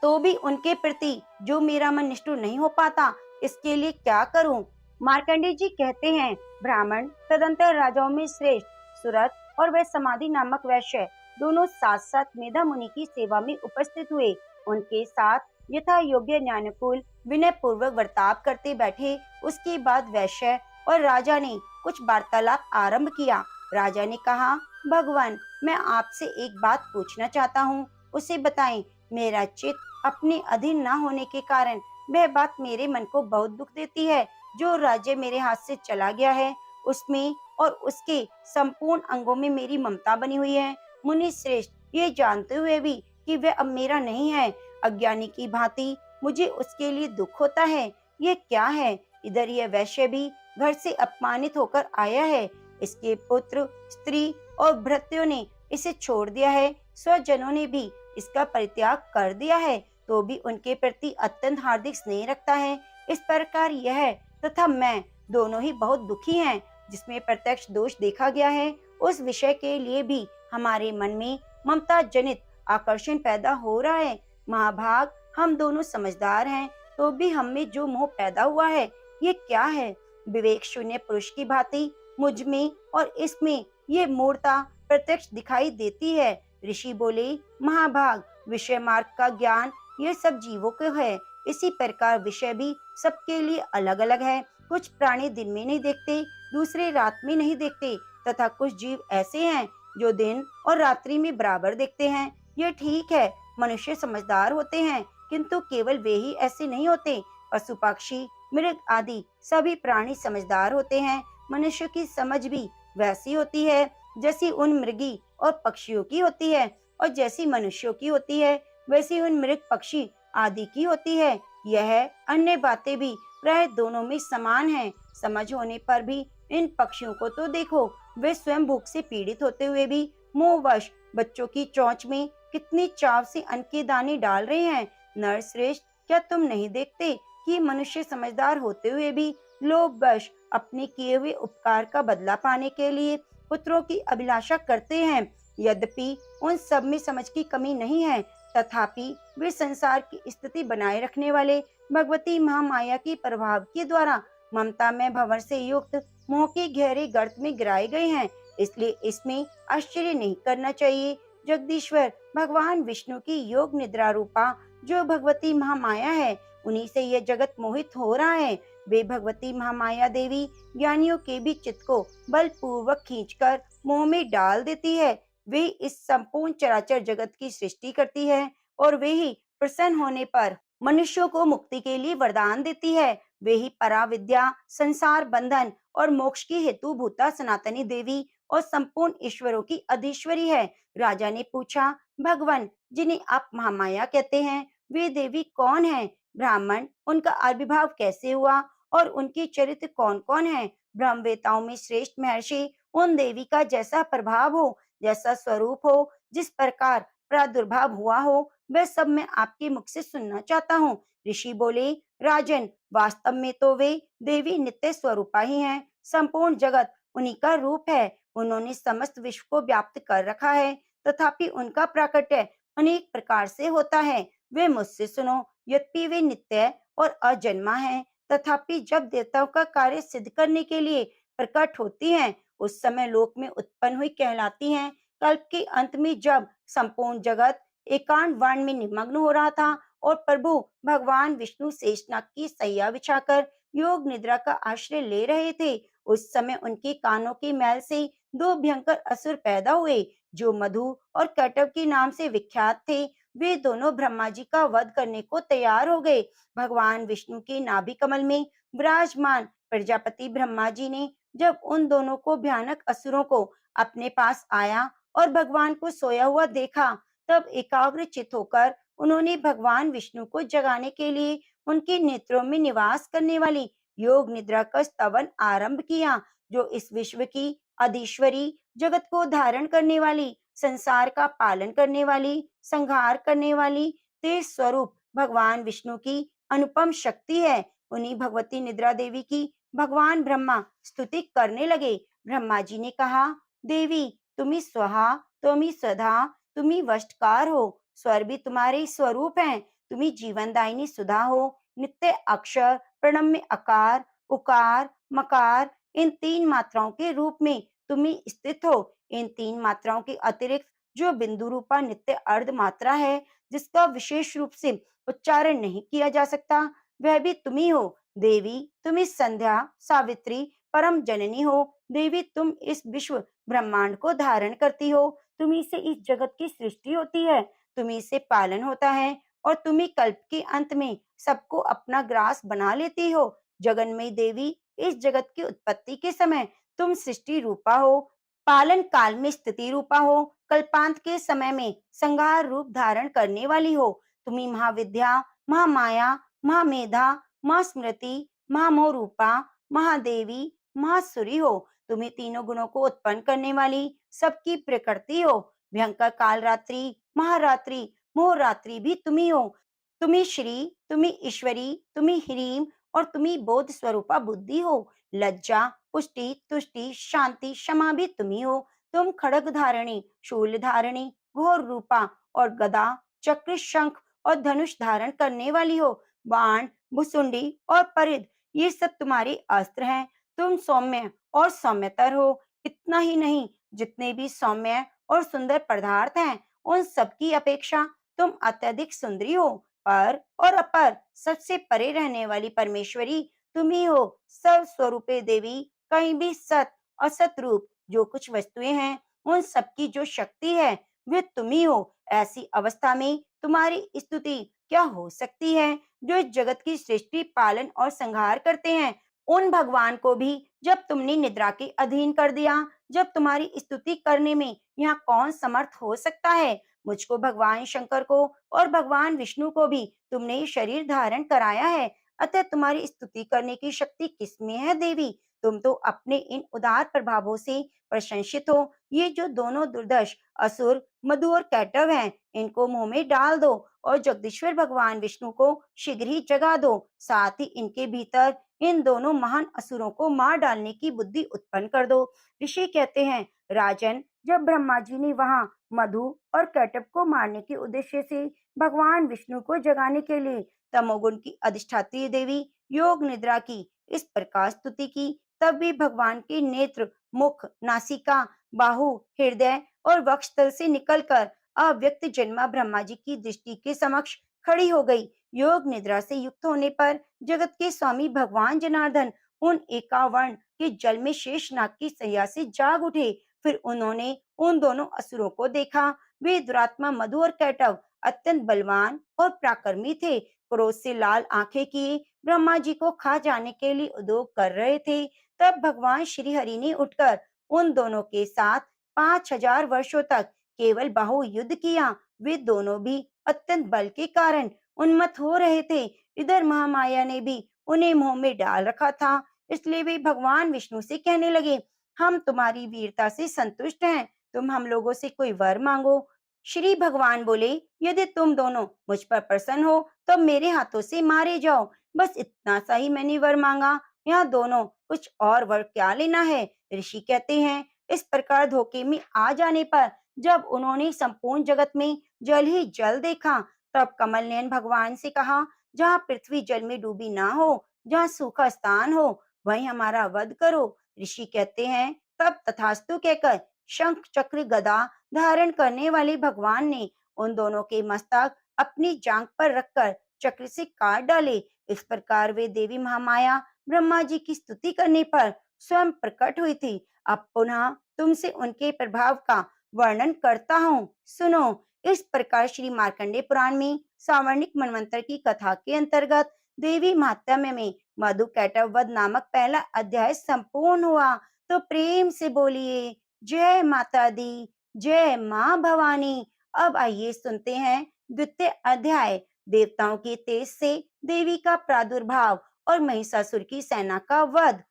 तो भी उनके प्रति जो मेरा मन निष्ठुर नहीं हो पाता, इसके लिए क्या करूं? मार्कंडेय जी कहते हैं, ब्राह्मण तदंतर राजाओं में श्रेष्ठ सुरत और वह समाधि नामक वैश्य दोनों साथ साथ मेधा मुनि की सेवा में उपस्थित हुए। उनके साथ यथा योग्य ज्ञानकुल विनय पूर्वक बर्ताव करते बैठे। उसके बाद वैश्य और राजा ने कुछ वार्तालाप आरंभ किया। राजा ने कहा, भगवान, मैं आपसे एक बात पूछना चाहता हूँ, उसे बताएं। मेरा चित्त अपने अधीन न होने के कारण वह बात मेरे मन को बहुत दुख देती है। जो राज्य मेरे हाथ से चला गया है, उसमें और उसके संपूर्ण अंगों में मेरी ममता बनी हुई है। मुनि श्रेष्ठ, ये जानते हुए भी कि वह अब मेरा नहीं है, अज्ञानी की भांति मुझे उसके लिए दुख होता है। ये क्या है? इधर यह वैश्य भी घर से अपमानित होकर आया है। इसके पुत्र, स्त्री और भृत्यों ने इसे छोड़ दिया है। स्वजनों ने भी इसका परित्याग कर दिया है, तो भी उनके प्रति अत्यंत हार्दिक स्नेह रखता है। इस प्रकार यह तथा मैं दोनों ही बहुत दुखी हैं। जिसमें प्रत्यक्ष दोष देखा गया है, उस विषय के लिए भी हमारे मन में ममता जनित आकर्षण पैदा हो रहा है। महाभाग, हम दोनों समझदार हैं, तो भी हम में जो मोह पैदा हुआ है, ये क्या है? विवेक शून्य पुरुष की भांति मुझ में और इसमें ये मूर्ता प्रत्यक्ष दिखाई देती है। ऋषि बोले, महाभाग, विषय मार्ग का ज्ञान ये सब जीवों को है, इसी प्रकार विषय भी सबके लिए अलग अलग है। कुछ प्राणी दिन में नहीं देखते, दूसरे रात में नहीं देखते, तथा कुछ जीव ऐसे हैं जो दिन और रात्रि में बराबर देखते हैं। ये ठीक है, मनुष्य समझदार होते हैं, किंतु केवल वे ही ऐसे नहीं होते। पशु पक्षी मृग आदि सभी प्राणी समझदार होते हैं। मनुष्य की समझ भी वैसी होती है जैसी उन मृगी और पक्षियों की होती है, और जैसी मनुष्यों की होती है वैसी उन मृग पक्षी आदि की होती है। यह अन्य बातें भी प्राय दोनों में समान है। समझ होने पर भी इन पक्षियों को तो देखो, वे स्वयं भूख से पीड़ित होते हुए भी मोहवश बच्चों की चोंच में कितनी चाव से अन्न के दाने डाल रहे हैं। नरश्रेष्ठ, क्या तुम नहीं देखते कि मनुष्य समझदार होते हुए भी लोभवश अपने किए हुए उपकार का बदला पाने के लिए पुत्रों की अभिलाषा करते हैं? यद्यपि उन सब में समझ की कमी नहीं है, तथापि वे संसार की स्थिति बनाए रखने वाले भगवती महामाया की प्रभाव के द्वारा ममता में भंवर से युक्त मोह के गहरे गर्त में गिराए गए हैं। इसलिए इसमें आश्चर्य नहीं करना चाहिए। जगदीश्वर भगवान विष्णु की योग निद्रा रूपा जो भगवती महामाया है, उन्हीं से यह जगत मोहित हो रहा है। वे भगवती महामाया देवी ज्ञानियों के भी चित्त को बलपूर्वक खींचकर मोह में डाल देती है। वे इस संपूर्ण चराचर जगत की सृष्टि करती है, और वे ही प्रसन्न होने पर मनुष्यों को मुक्ति के लिए वरदान देती है। वे ही पराविद्या, संसार बंधन और मोक्ष की हेतु भूता सनातनी देवी और संपूर्ण ईश्वरों की अधीश्वरी है। राजा ने पूछा, भगवान, जिन्हें आप महामाया कहते हैं, वे देवी कौन है? ब्राह्मण, उनका आविर्भाव कैसे हुआ और उनके चरित्र कौन कौन है? ब्रह्मवेताओं में श्रेष्ठ महर्षि उन देवी का जैसा प्रभाव हो, जैसा स्वरूप हो, जिस प्रकार प्रादुर्भाव हुआ हो, वह सब मैं आपके मुख से सुनना चाहता हूँ। ऋषि बोले, राजन, वास्तव में तो वे देवी नित्य स्वरूपा ही हैं। संपूर्ण जगत उन्हीं का रूप है। उन्होंने समस्त विश्व को व्याप्त कर रखा है, तथापि उनका प्राकट्य अनेक प्रकार से होता है। वे मुझसे सुनो, यद्यपि वे नित्य और अजन्मा है, तथापि जब देवताओं का कार्य सिद्ध करने के लिए प्रकट होती हैं, उस समय लोक में उत्पन्न हुई कहलाती हैं। कल्प के अंत में जब संपूर्ण जगत एकांत वर्ण में निमग्न हो रहा था और प्रभु भगवान विष्णु शेषनाग की सैया बिछाकर योग निद्रा का आश्रय ले रहे थे, उस समय उनके कानों के मैल से दो भयंकर असुर पैदा हुए, जो मधु और कटव के नाम से विख्यात थे। वे दोनों ब्रह्मा जी का वध करने को तैयार हो गए। भगवान विष्णु के नाभि कमल में विराजमान प्रजापति ब्रह्मा जी ने जब उन दोनों को भयानक असुरों को अपने पास आया और भगवान को सोया हुआ देखा, तब एकाग्रचित होकर उन्होंने भगवान विष्णु को जगाने के लिए उनके नेत्रों में निवास करने वाली योग निद्रा का स्तवन आरंभ किया, जो इस विश्व की अधीश्वरी, जगत को धारण करने वाली, संसार का पालन करने वाली, संहार करने वाली तेज स्वरूप भगवान विष्णु की अनुपम शक्ति है। उन्हीं भगवती निद्रा देवी की भगवान ब्रह्मा स्तुति करने लगे। ब्रह्मा जी ने कहा, देवी तुम्ही स्वहा, तुम्ही सदा, तुम्ही वशकार हो, स्वर भी तुम्हारे स्वरूप हैं, तुम्ही जीवनदायिनी सुधा हो, नित्य अक्षर, प्रणम्य आकार, उकार, मकार, इन तीन मात्राओं के रूप में तुम्ही स्थित हो। इन तीन मात्राओं के अतिरिक्त जो बिंदु रूपा नित्य अर्ध मात्रा है, जिसका विशेष रूप से उच्चारण नहीं किया जा सकता, वह भी तुम्ही हो। देवी तुम इस संध्या सावित्री परम जननी हो। देवी तुम इस विश्व ब्रह्मांड को धारण करती हो, तुम्ही से इस जगत की सृष्टि होती है, तुम्ही से पालन होता है और तुम्ही कल्प के अंत में सबको अपना ग्रास बना लेती हो। जगन्मयी देवी, इस जगत की उत्पत्ति के समय तुम सृष्टि रूपा हो, पालन काल में स्थिति रूपा हो, कल्पांत के समय में संहार रूप धारण करने वाली हो। तुम्ही महाविद्या, महामाया, महामेधा, महास्मृति, महामोह रूपा, महादेवी, महासुरी हो। तुम्ही तीनों गुणों को उत्पन्न करने वाली सबकी प्रकृति हो। भयंकर काल रात्रि, महारात्रि, मोहरात्रि भी तुम्ही हो। तुम्ही श्री, तुम्ही ईश्वरी, तुम्ही ह्रीम और तुम्ही बोध स्वरूपा बुद्धि हो। लज्जा, पुष्टि, तुष्टि, शांति, क्षमा भी तुम्ही हो। तुम खड़ग धारिणी, शूल धारिणी, घोर रूपा और गदा, चक्र, शंख और धनुष धारण करने वाली हो। बाण, भुसुंडी और परिध, ये सब तुम्हारे अस्त्र हैं। तुम सौम्य और सौम्यतर हो। इतना ही नहीं, जितने भी सौम्य और सुंदर पदार्थ हैं, उन सबकी अपेक्षा तुम अत्यधिक सुंदरी हो। पर और अपर, सबसे परे रहने वाली परमेश्वरी तुम ही हो। सर्व स्वरूपे देवी, कहीं भी सत असत रूप जो कुछ वस्तुएं हैं, उन सबकी जो शक्ति है, वे तुम ही हो। ऐसी अवस्था में तुम्हारी स्तुति क्या हो सकती है, जो इस जगत की सृष्टि, पालन और संहार करते हैं। उन भगवान को भी जब तुमने निद्रा के अधीन कर दिया, जब तुम्हारी स्तुति करने में यहाँ कौन समर्थ हो सकता है। मुझको, भगवान शंकर को और भगवान विष्णु को भी तुमने शरीर धारण कराया है, अतः तुम्हारी स्तुति करने की शक्ति किसमें है देवी। तुम तो अपने इन उदार प्रभावों से प्रशंसित हो। ये जो दोनों दुर्दश असुर मधु और कैटव हैं, इनको मुंह में डाल दो और जगदीश्वर भगवान विष्णु को शीघ्र ही जगा दो। साथ ही इनके भीतर इन दोनों महान असुरों को मार डालने की बुद्धि उत्पन्न कर दो। ऋषि कहते हैं, राजन, जब ब्रह्मा जी ने वहां मधु और कैटव को मारने के उद्देश्य से भगवान विष्णु को जगाने के लिए तमोगुण की अधिष्ठात्री देवी योग निद्रा की इस प्रकार स्तुति की, तब भी भगवान के नेत्र, मुख, नासिका, बाहु, हृदय और वक्षस्थल से निकलकर अव्यक्त जन्मा ब्रह्मा जी की दृष्टि के समक्ष खड़ी हो गई। योग निद्रा से युक्त होने पर जगत के स्वामी भगवान जनार्दन उन 51 के जल में शेष नाग की सैया से जाग उठे। फिर उन्होंने उन दोनों असुरों को देखा। वे दुरात्मा मधु और कैटव अत्यंत बलवान और पराक्रमी थे। क्रोध से लाल आंखें किए ब्रह्मा जी को खा जाने के लिए उद्योग कर रहे थे। तब भगवान श्री हरि ने उठकर उन दोनों के साथ 5000 वर्षों तक केवल बाहु युद्ध किया। वे दोनों भी अत्यंत बल के कारण उन्मत्त हो रहे थे। इधर महामाया ने भी उन्हें मोह में डाल रखा था, इसलिए वे भगवान विष्णु से कहने लगे, हम तुम्हारी वीरता से संतुष्ट हैं, तुम हम लोगों से कोई वर मांगो। श्री भगवान बोले, यदि तुम दोनों मुझ पर प्रसन्न हो तो मेरे हाथों से मारे जाओ। बस इतना सा ही मैंने वर मांगा, यहाँ दोनों कुछ और वर क्या लेना है। ऋषि कहते हैं, इस प्रकार धोखे में आ जाने पर जब उन्होंने संपूर्ण जगत में जल ही जल देखा, तब कमल नयन भगवान से कहा, जहाँ पृथ्वी जल में डूबी ना हो, जहाँ सूखा स्थान हो, वहीं हमारा वध करो। ऋषि कहते हैं, तब तथास्तु कहकर शंख चक्र गदा धारण करने वाले भगवान ने उन दोनों के मस्तक अपनी जांघ पर रखकर चक्र से काट डाले। इस प्रकार वे देवी महामाया ब्रह्मा जी की स्तुति करने पर स्वयं प्रकट हुई थी। अब पुनः तुमसे उनके प्रभाव का वर्णन करता हूँ, सुनो। इस प्रकार श्री मार्कंडे पुराण में सावर्णिक मनवंतर की कथा के अंतर्गत देवी महात्म्य में मधु कैटव वध नामक पहला अध्याय संपूर्ण हुआ। तो प्रेम से बोलिए जय माता दी, जय माँ भवानी। अब आइए सुनते हैं द्वितीय अध्याय, देवताओं के तेज से देवी का प्रादुर्भाव और महिषासुर की सेना का वध।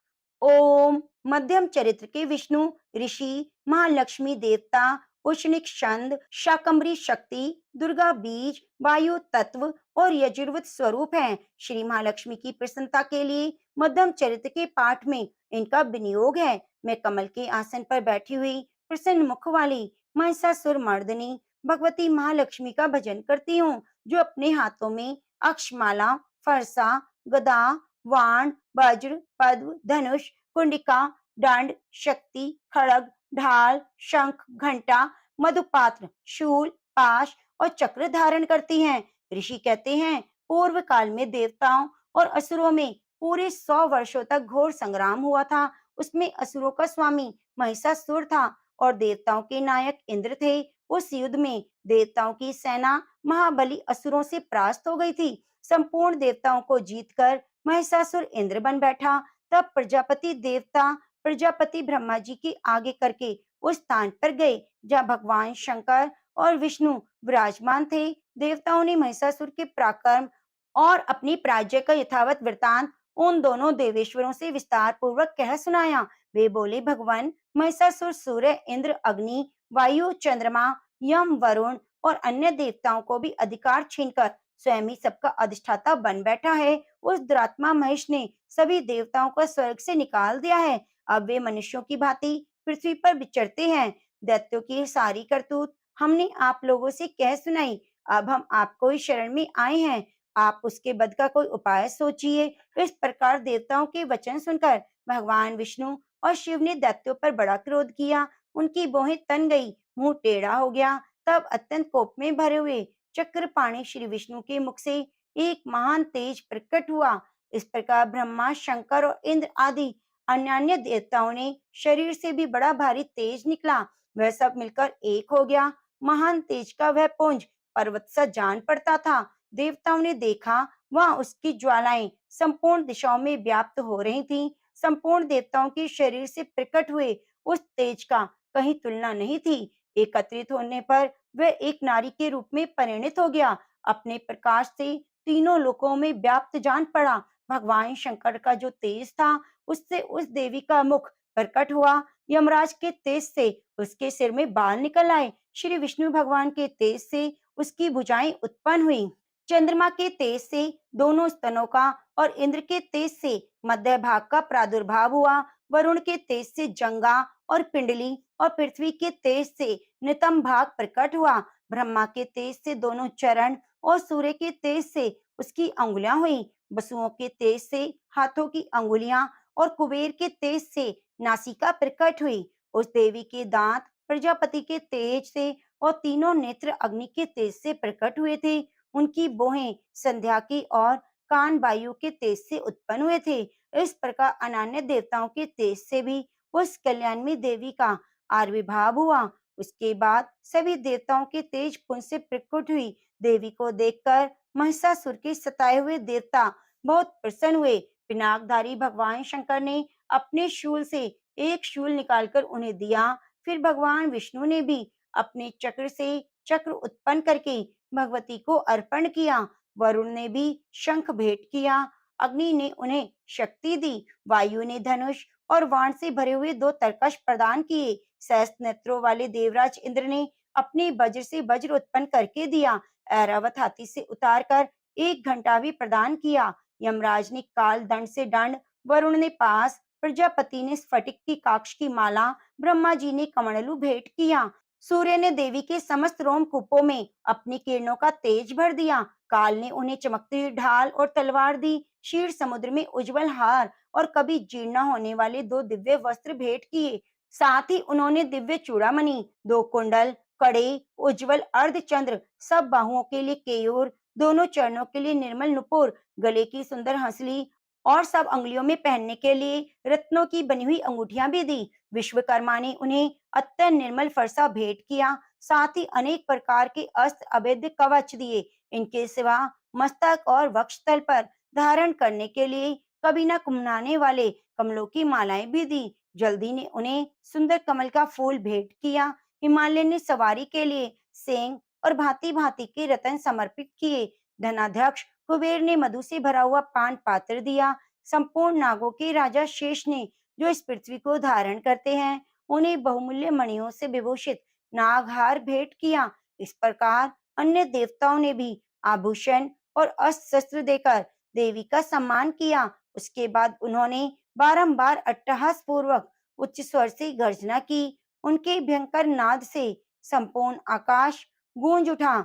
ओम। मध्यम चरित्र के विष्णु ऋषि, महालक्ष्मी देवता, उष्णिक छंद, शाकंभरी शक्ति, दुर्गा बीज, वायु तत्व और यजुर्वेद स्वरूप हैं। श्री महालक्ष्मी की प्रसन्नता के लिए मध्यम चरित्र के पाठ में इनका विनियोग है। मैं कमल के आसन पर बैठी हुई प्रसन्न मुख वाली महिषासुर मर्दिनी भगवती महालक्ष्मी का भजन करती हूँ, जो अपने हाथों में अक्षमाला, फरसा, गदा, वाण, वज्र, पद्म, धनुष, कुंडिका, दंड, शक्ति, खड़ग, ढाल, शंख, घंटा, मधुपात्र, शूल, पाश और चक्र धारण करती हैं। ऋषि कहते हैं पूर्व काल में देवताओं और असुरों में पूरे 100 वर्षों तक घोर संग्राम हुआ था। उसमें असुरों का स्वामी महिषासुर था और देवताओं के नायक इंद्र थे। उस युद्ध में देवताओं की सेना महाबली असुरों से परास्त हो गई थी। संपूर्ण देवताओं को जीतकर महिषासुर इंद्र बन बैठा। तब प्रजापति देवता प्रजापति ब्रह्मा जी के आगे करके उस स्थान पर गए जहाँ भगवान शंकर और विष्णु विराजमान थे। देवताओं ने महिषासुर के पराक्रम और अपनी पराजय का यथावत वृतांत उन दोनों देवेश्वरों से विस्तार पूर्वक कह सुनाया। वे बोले, भगवान, महिषासुर सूर्य, इंद्र, अग्नि, वायु, चंद्रमा, यम, वरुण और अन्य देवताओं को भी अधिकार छीनकर स्वयं ही सबका अधिष्ठाता बन बैठा है। उस दुरात्मा महेश ने सभी देवताओं को स्वर्ग से निकाल दिया है। अब वे मनुष्यों की भांति पृथ्वी पर विचरते हैं। दैत्यों की सारी करतूत हमने आप लोगों से कह सुनाई। अब हम आपको ही शरण में आए हैं। आप उसके बद का कोई उपाय सोचिए। इस प्रकार देवताओं के वचन सुनकर भगवान विष्णु और शिव ने दैत्यों पर बड़ा क्रोध किया। उनकी भौहें तन गई, मुंह टेढ़ा हो गया। तब अत्यंत कोप में भरे हुए चक्रपाणी श्री विष्णु के मुख से एक महान तेज प्रकट हुआ। इस प्रकार ब्रह्मा, शंकर और इंद्र आदि अन्य देवताओं ने शरीर से भी बड़ा भारी तेज निकला। वह सब मिलकर एक हो गया। महान तेज का वह पुंज पर्वत सा जान पड़ता था। देवताओं ने देखा वहां उसकी ज्वालाएं संपूर्ण दिशाओं में व्याप्त हो रही थीं। संपूर्ण देवताओं के शरीर से प्रकट हुए उस तेज का कहीं तुलना नहीं थी। एकत्रित होने पर वह एक नारी के रूप में परिणित हो गया। अपने प्रकाश से तीनों लोकों में व्याप्त जान पड़ा। भगवान शंकर का जो तेज था उससे उस देवी का मुख प्रकट हुआ। यमराज के तेज से उसके सिर में बाल निकल आए। श्री विष्णु भगवान के तेज से उसकी भुजाएं उत्पन्न हुई। चंद्रमा के तेज से दोनों स्तनों का और इंद्र के तेज से मध्य भाग का प्रादुर्भाव हुआ। वरुण के तेज से जंगा और पिंडली और पृथ्वी के तेज से नितंब भाग प्रकट हुआ। ब्रह्मा के तेज से दोनों चरण और सूर्य के तेज से उसकी अंगुलियां हुई। वसुओं के तेज से हाथों की अंगुलियां और कुबेर के तेज से नासिका प्रकट हुई। उस देवी के दांत प्रजापति के तेज से और तीनों नेत्र अग्नि के तेज से प्रकट हुए थे। उनकी भौहें संध्या की और कान वायु के तेज से उत्पन्न हुए थे। इस प्रकार अन्य देवताओं के तेज से भी उस कल्याणी देवी का आविर्भाव हुआ। उसके बाद सभी देवताओं के तेज पुंज से प्रकट हुई देवी को देखकर महिषासुर के सताए हुए देवता बहुत प्रसन्न हुए। पिनाकधारी भगवान शंकर ने अपने शूल से एक शूल निकालकर उन्हें दिया। फिर भगवान विष्णु ने भी अपने चक्र से चक्र उत्पन्न करके भगवती को अर्पण किया। वरुण ने भी शंख भेंट किया। अग्नि ने उन्हें शक्ति दी। वायु ने धनुष और बाण से भरे हुए 2 तरकश प्रदान किए। सहस्त्र नेत्रों वाले देवराज इंद्र ने अपने वज्र से वज्र उत्पन्न करके दिया। ऐरावत हाथी से उतारकर 1 घंटा भी प्रदान किया। यमराज ने काल दंड से दंड, वरुण ने पास, प्रजापति ने स्फटिक की काक्ष की माला, ब्रह्मा जी ने कमंडलू भेंट किया। सूर्य ने देवी के समस्त रोमकूपों में अपनी किरणों का तेज भर दिया। काल ने उन्हें चमकती हुई ढाल और तलवार दी। क्षीर समुद्र में उज्जवल हार और कभी जीर्ण न होने वाले 2 दिव्य वस्त्र भेंट किए। साथ ही उन्होंने दिव्य चूड़ामणि, 2 कुंडल, कड़े, उज्जवल अर्धचंद्र, सब बाहुओं के लिए केयूर, दोनों चरणों के लिए निर्मल नुपुर, गले की सुंदर हंसली और सब अंगुलियों में पहनने के लिए रत्नों की बनी हुई अंगूठियां भी दी। विश्वकर्मा ने उन्हें अत्यंत निर्मल फरसा भेंट किया। साथ ही अनेक प्रकार के अस्त्र अभेद्य कवच दिए। इनके सिवा मस्तक और वक्षस्थल पर धारण करने के लिए कभी न कुमलाने वाले कमलों की मालाएं भी दी। जल्दी ने उन्हें सुंदर कमल का फूल भेंट किया। हिमालय ने सवारी के लिए सेंग और भांति भांति के रत्न समर्पित किए। धनाध्यक्ष कुबेर ने मधु से भरा हुआ पान पात्र दिया। संपूर्ण नागों के राजा शेष ने, जो इस पृथ्वी को धारण करते हैं, उन्हें बहुमूल्य मणियों से विभूषित नागहार भेंट किया। इस प्रकार अन्य देवताओं ने भी आभूषण और अस्त्र शस्त्र देकर देवी का सम्मान किया। उसके बाद उन्होंने बारंबार अट्टहास पूर्वक उच्च स्वर से गर्जना की। उनके भयंकर नाद से संपूर्ण आकाश गूंज उठा।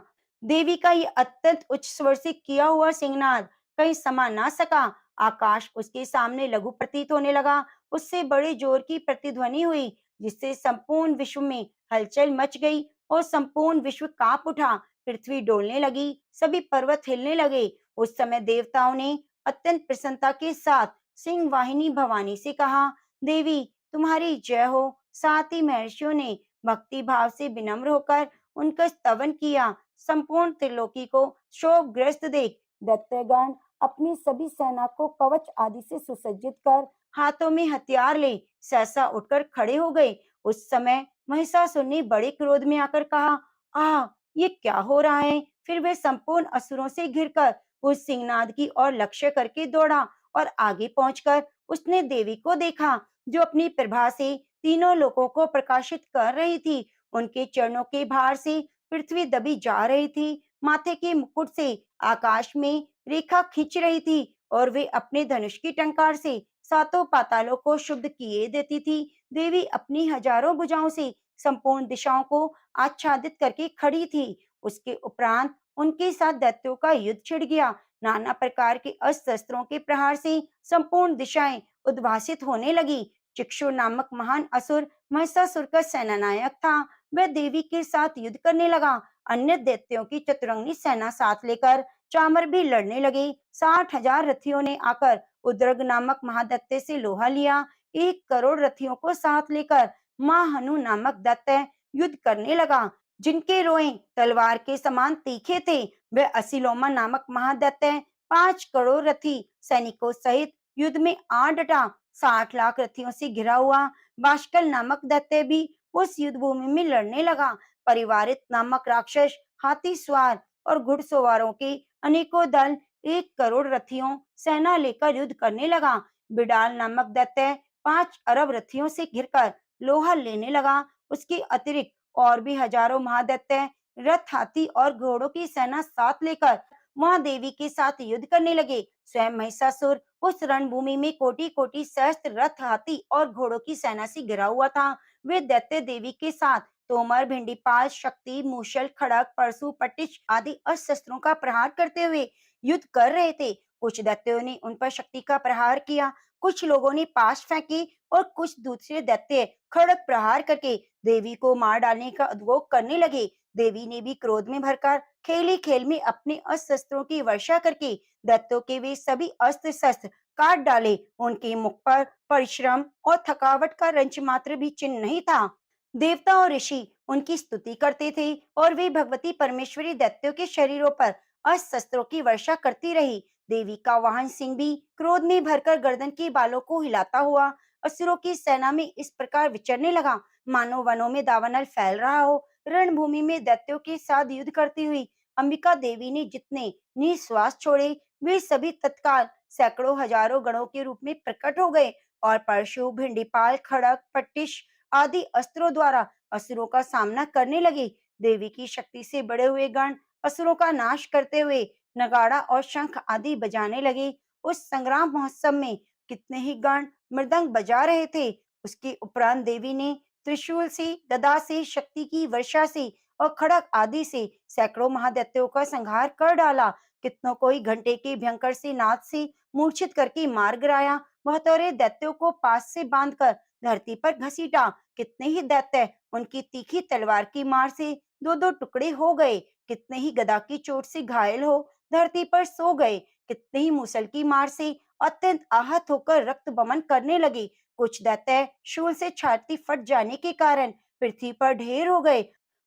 देवी का ये अत्यंत उच्च स्वर से किया हुआ सिंहनाद कहीं समा ना सका। आकाश उसके सामने लघु प्रतीत होने लगा। उससे बड़े जोर की प्रतिध्वनि हुई, जिससे संपूर्ण विश्व में हलचल मच गई और संपूर्ण विश्व कांप उठा। पृथ्वी डोलने लगी, सभी पर्वत हिलने लगे। उस समय देवताओं ने अत्यंत प्रसन्नता के साथ सिंह वाहिनी भवानी से कहा, देवी तुम्हारी जय हो। साथ ही महर्षियों ने भक्ति भाव से विनम्र होकर उनका स्तवन किया। संपूर्ण त्रिलोकी को शोकग्रस्त देख दैत्यगण अपनी सभी सेना को कवच आदि से सुसज्जित कर हाथों में हथियार ले सहसा उठकर खड़े हो गए। उस समय महिषासुर ने बड़े क्रोध में आकर कहा, ये क्या हो रहा है? फिर वे संपूर्ण असुरों से घिरकर उस सिंहनाद की ओर लक्ष्य करके दौड़ा और आगे पहुंचकर उसने देवी को देखा, जो अपनी प्रभा से तीनों लोकों को प्रकाशित कर रही थी। उनके चरणों के भार से पृथ्वी दबी जा रही थी। माथे के मुकुट से आकाश में रेखा खींच रही थी और वे अपने धनुष की टंकार से सातों पातालों को शुद्ध किए देती थी। देवी अपनी हजारों भुजाओं से संपूर्ण दिशाओं को आच्छादित करके खड़ी थी। उसके उपरांत उनके साथ दैत्यों का युद्ध छिड़ गया। नाना प्रकार के अस्त्र शस्त्रों के प्रहार से संपूर्ण दिशाएं उद्भासित होने लगी। चिक्षु नामक महान असुर महिषासुर का सेनानायक था। वह देवी के साथ युद्ध करने लगा। अन्य दैत्यों की चतुरंगी सेना साथ लेकर चामर भी लड़ने लगे। 60,000 रथियों ने आकर उद्रग नामक महादैत्य से लोहा लिया। 1 करोड़ रथियों को साथ लेकर महाहनु नामक दैत्य युद्ध करने लगा, जिनके रोए तलवार के समान तीखे थे। वह असिलोमा नामक महादैत्य 5 करोड़ रथी सैनिकों सहित युद्ध में आ डटा। 60 लाख रथियों से घिरा हुआ बाष्कल नामक दैत्य भी उस युद्ध भूमि में लड़ने लगा। परिवारित नामक राक्षस हाथी सवार और घुड़सवारों के अनेकों दल 1 करोड़ रथियों सेना लेकर युद्ध करने लगा। बिडाल नामक दैत्य 5 अरब रथियों से घिरकर लोहा लेने लगा। उसके अतिरिक्त और भी हजारों महादैत्य रथ हाथी और घोड़ों की सेना साथ लेकर महादेवी के साथ युद्ध करने लगे। स्वयं महिषासुर उस रणभूमि में कोटि कोटि सहस्त्र रथ हाथी और घोड़ों की सेना से घिरा हुआ था। वे दैत्य देवी के साथ तोमर, भिंडीपाल, शक्ति, मूषल, खड़ग, परशु, पटिश आदि अस्त्र शस्त्रों का प्रहार करते हुए युद्ध कर रहे थे। कुछ दैत्यों ने उन पर शक्ति का प्रहार किया, कुछ लोगों ने पाश फेंके और कुछ दूसरे दैत्य खड़ग प्रहार करके देवी को मार डालने का उद्योग करने लगे। देवी ने भी क्रोध में भरकर खेल खेल में अपने अस्त्र शस्त्रों की वर्षा करके दैत्यों के वे सभी अस्त्र शस्त्र काट डाले। उनके मुख पर परिश्रम और थकावट का रंच मात्र भी चिन्ह नहीं था। देवता और ऋषि उनकी स्तुति करते थे और वे भगवती परमेश्वरी दैत्यों के शरीरों पर अस्त्र शस्त्रों की वर्षा करती रही। देवी का वाहन सिंह भी क्रोध में भरकर गर्दन के बालों को हिलाता हुआ असुरों की सेना में इस प्रकार विचरने लगा, मानो वनों में दावानल फैल रहा हो। रणभूमि में दैत्यों के साथ युद्ध करती हुई अंबिका देवी ने जितने निश्वास छोड़े, वे सभी तत्काल सैकड़ों हजारों गणों के रूप में प्रकट हो गए और परशु, भिंडीपाल, खड़ग, पट्टिश आदि अस्त्रों द्वारा असुरों का सामना करने लगे। देवी की शक्ति से बड़े हुए गण असुरों का नाश करते हुए नगाड़ा और शंख आदि बजाने लगे। उस संग्राम महोत्सव में कितने ही गण मृदंग बजा रहे थे। उसके उपरांत देवी ने त्रिशूल से, गदा से, शक्ति की वर्षा से और खड़ग आदि से सैकड़ों महादैत्यों का संहार कर डाला। कितनों को ही घंटे के भयंकर से नाद से मूर्छित करके मार गिराया। बहुतोरे दैत्यों को पास से बांधकर धरती पर घसीटा। कितने ही दैत्य उनकी तीखी तलवार की मार से दो दो टुकड़े हो गए। कितने ही गदा की चोट से घायल हो धरती पर सो गए। कितने ही मूसल की मार से अत्यंत आहत होकर रक्त बमन करने लगे। कुछ दैत्य शूल से छाती फट जाने के कारण पृथ्वी पर ढेर हो गए।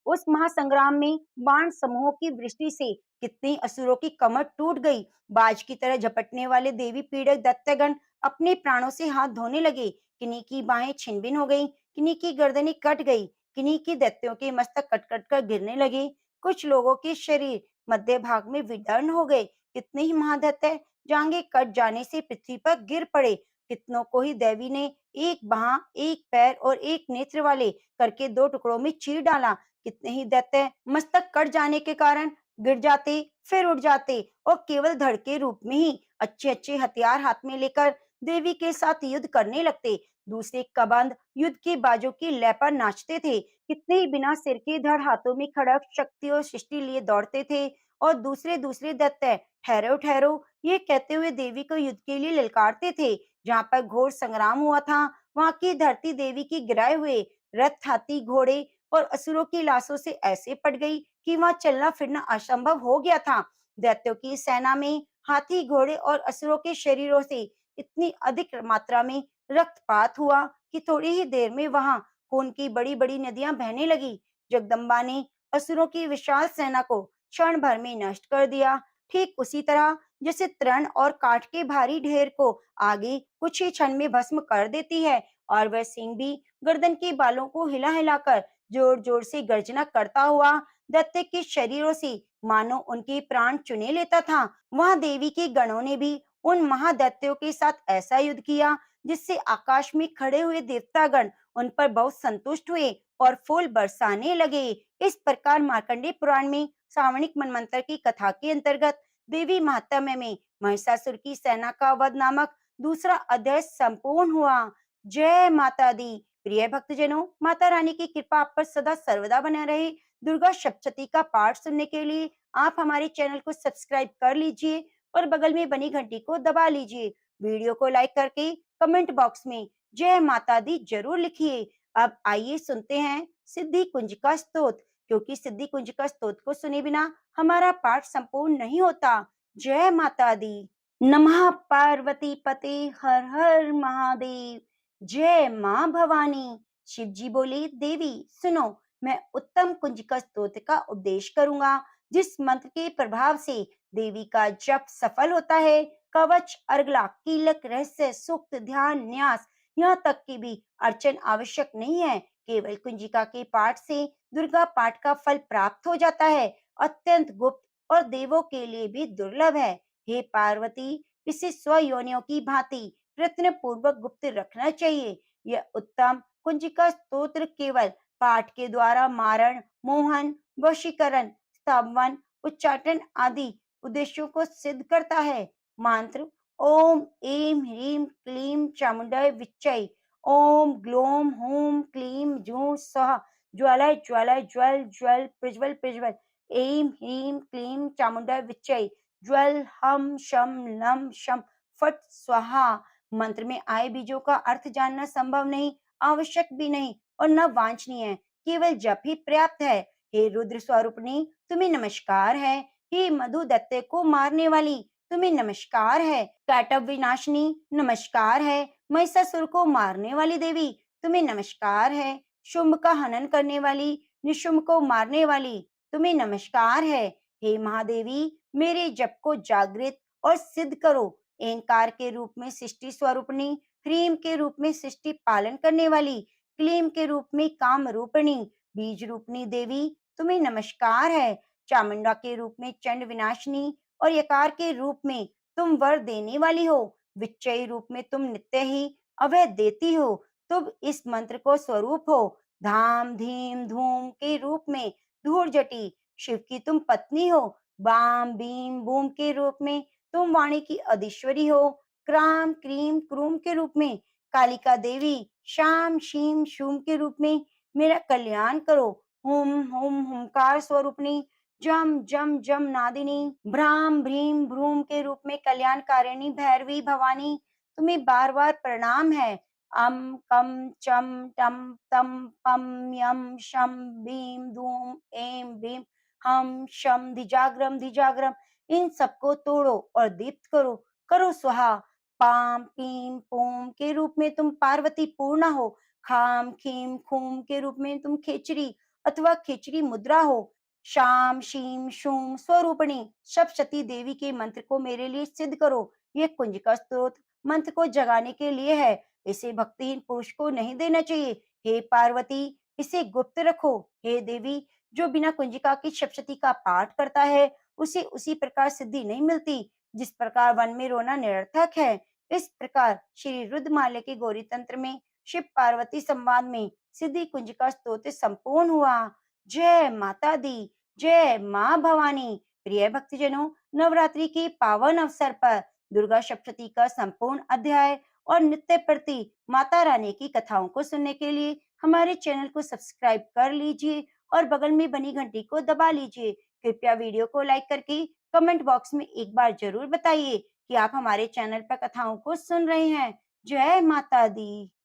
उस महासंग्राम में बाण समूहों की वृष्टि से कितनी असुरों की कमर टूट गई। बाज की तरह झपटने वाले देवी पीड़क दैत्यगण अपने प्राणों से हाथ धोने लगे। किन्हीं की बाहें छिन-भिन हो गईं, किन्हीं की गर्दनें कट गई, किन्हीं की दैत्यों के मस्तक कट-कट कर गिरने लगे। कुछ लोगों के शरीर मध्य भाग में विदीर्ण हो गए। कितने ही महादैत्य जांघें कट जाने से पृथ्वी पर गिर पड़े। कितनों को ही देवी ने एक बांह, एक पैर और एक नेत्र वाले करके दो टुकड़ों में चीर डाला। कितने ही दैत्य मस्तक कट जाने के कारण गिर जाते, फिर उठ जाते और केवल धड़ के रूप में ही अच्छे-अच्छे हथियार हाथ में लेकर देवी के साथ युद्ध करने लगते। दूसरे कबंध युद्ध की बाजों की लय पर नाचते थे। कितने ही बिना सिर के धड़ हाथों में खड़ग, शक्ति और सृष्टि लिए दौड़ते थे और दूसरे-दूसरे दैत्य ठहरो ठहरो ये कहते हुए देवी को युद्ध के लिए ललकारते थे। जहाँ पर घोर संग्राम हुआ था, वहाँ की धरती देवी की गिराए हुए रथ, हाथी, घोड़े और असुरों की लाशों से ऐसे पट गई कि वहाँ चलना फिरना असंभव हो गया था। दैत्यों की सेना में हाथी, घोड़े और असुरों के शरीरों से इतनी अधिक मात्रा में रक्तपात हुआ कि थोड़ी ही देर में वहाँ खून की बड़ी-बड़ी नदियां बहने लगी। जगदम्बा ने असुरों की विशाल सेना को क्षण भर में नष्ट कर दिया। ठीक उसी तरह जैसे तृण और काठ के भारी ढेर को आगे कुछ ही क्षण में भस्म कर देती है और वह सिंह भी गर्दन के बालों को हिला हिलाकर जोर जोर से गर्जना करता हुआ दैत्य के शरीरों से मानो उनके प्राण चुने लेता था। वहां देवी के गणों ने भी उन महादैत्यों के साथ ऐसा युद्ध किया जिससे आकाश में खड़े हुए देवतागण उन पर बहुत संतुष्ट हुए और फूल बरसाने लगे। इस प्रकार मार्कंडेय पुराण में श्रावणिक मनवंतर की कथा के अंतर्गत देवी महात्म्य में महिषासुर की सेना का वध नामक दूसरा अध्याय संपूर्ण हुआ। जय माता दी। प्रिय भक्तजनों, माता रानी की कृपा आप पर सदा सर्वदा बना रहे। दुर्गा सप्तशती का पाठ सुनने के लिए आप हमारे चैनल को सब्सक्राइब कर लीजिए और बगल में बनी घंटी को दबा लीजिए। वीडियो को लाइक करके कमेंट बॉक्स में जय माता दी जरूर लिखिए। अब आइए सुनते हैं सिद्धि कुंज का स्तोत्र, क्योंकि सिद्धि कुंज का स्तोत्र को सुने बिना हमारा पाठ संपूर्ण नहीं होता। जय माता दी। नमः पार्वती पते हर हर महादेव। जय माँ भवानी। शिव जी बोले, देवी सुनो, मैं उत्तम कुंजिका स्तोत्र का उपदेश करूंगा, जिस मंत्र के प्रभाव से देवी का जप सफल होता है। कवच, अर्गला, कीलक, रहस्य, सूक्त, ध्यान, न्यास, यहाँ तक की भी अर्चन आवश्यक नहीं है। केवल कुंजिका के पाठ से दुर्गा पाठ का फल प्राप्त हो जाता है। अत्यंत गुप्त और देवों के लिए भी दुर्लभ है। हे पार्वती, इसे स्वयोनियों की भांति प्रयत्न पूर्वक गुप्त रखना चाहिए। यह उत्तम कुंजिका स्तोत्र केवल पाठ के द्वारा मारण, मोहन, वशीकरण, स्थावन, उच्चाटन आदि उद्देश्यों को सिद्ध करता है। मंत्र: ओम ऐं ह्रीं क्लीं चामुंडाय विच्चै। ओम ग्लौम हूं क्लीं जूं सः। ज्वालाय ज्वालाय ज्वल ज्वल प्रज्वल प्रज्वल। ऐं ह्रीं क्लीं चामुंडाय विच्चै। ज्वल हम शम लम शम फट स्वाहा। मंत्र में आए बीजों का अर्थ जानना संभव नहीं, आवश्यक भी नहीं और न वांछनीय है। केवल जप ही पर्याप्त है। हे रुद्र स्वरूपणी, तुम्हें नमस्कार है। हे मधु दैत्य को मारने वाली, तुम्हें नमस्कार है। कैटव विनाशिनी, नमस्कार है। महिषासुर को मारने वाली देवी, तुम्हें नमस्कार है। शुंभ का हनन करने वाली, निशुंभ को मारने वाली, तुम्हें नमस्कार है। हे महादेवी, मेरे जप को जागृत और सिद्ध करो। एंकार के रूप में सृष्टि स्वरूपणी, ह्रीम के रूप में सृष्टि पालन करने वाली, क्लीम के रूप में काम रूपिणी, बीज रूपणी देवी, तुम्हें नमस्कार है। चामुंडा के रूप में चंड विनाशिनी और यकार के रूप में तुम वर देने वाली हो। विच्चय रूप में तुम नित्य ही अभय देती हो। तुम इस मंत्र को स्वरूप हो। धाम धीम धूम के रूप में धूर जटी, शिव की तुम पत्नी हो। बाम बीम बूम के रूप में तुम वाणी की अधीश्वरी हो। क्राम क्रीम क्रूम के रूप में कालिका देवी, शाम शीम शूम के रूप में मेरा कल्याण करो। हुम हुम हुंकार स्वरूपणी, जम जम जम नादिनी, भ्राम भ्रीम भ्रूम के रूप में कल्याणकारिणी भैरवी भवानी, तुम्हें बार बार प्रणाम है। अम कम चम टम तम पम यम शम भीम धूम एम भीम हम शम धिजाग्रम धिजाग्रम, इन सबको तोड़ो और दीप्त करो। करो स्वाहा। पाम पीम पोम के रूप में तुम पार्वती पूर्णा हो। खाम खीम खूम के रूप में तुम खेचरी अथवा खिचड़ी मुद्रा हो। शाम शीम शूम स्वरूपणी सप्तशती देवी के मंत्र को मेरे लिए सिद्ध करो। ये कुंजिका स्तोत्र मंत्र को जगाने के लिए है। इसे भक्तिहीन पुरुष को नहीं देना चाहिए। हे पार्वती, इसे गुप्त रखो। हे देवी, जो बिना कुंजिका की सप्तशती का पाठ करता है उसे उसी प्रकार सिद्धि नहीं मिलती जिस प्रकार वन में रोना निरर्थक है। इस प्रकार श्री रुद्रमाल्य के गौरी तंत्र में शिव पार्वती संवाद में सिद्धि कुंजिका स्तोत्र संपूर्ण हुआ। जय माता दी, जय माँ भवानी। प्रिय भक्तजनों, नवरात्रि के पावन अवसर पर दुर्गा सप्तशती का संपूर्ण अध्याय और नित्य प्रति माता रानी की कथाओं को सुनने के लिए हमारे चैनल को सब्सक्राइब कर लीजिए और बगल में बनी घंटी को दबा लीजिए। कृपया वीडियो को लाइक करके कमेंट बॉक्स में एक बार जरूर बताइए कि आप हमारे चैनल पर कथाओं को सुन रहे हैं। जय माता दी।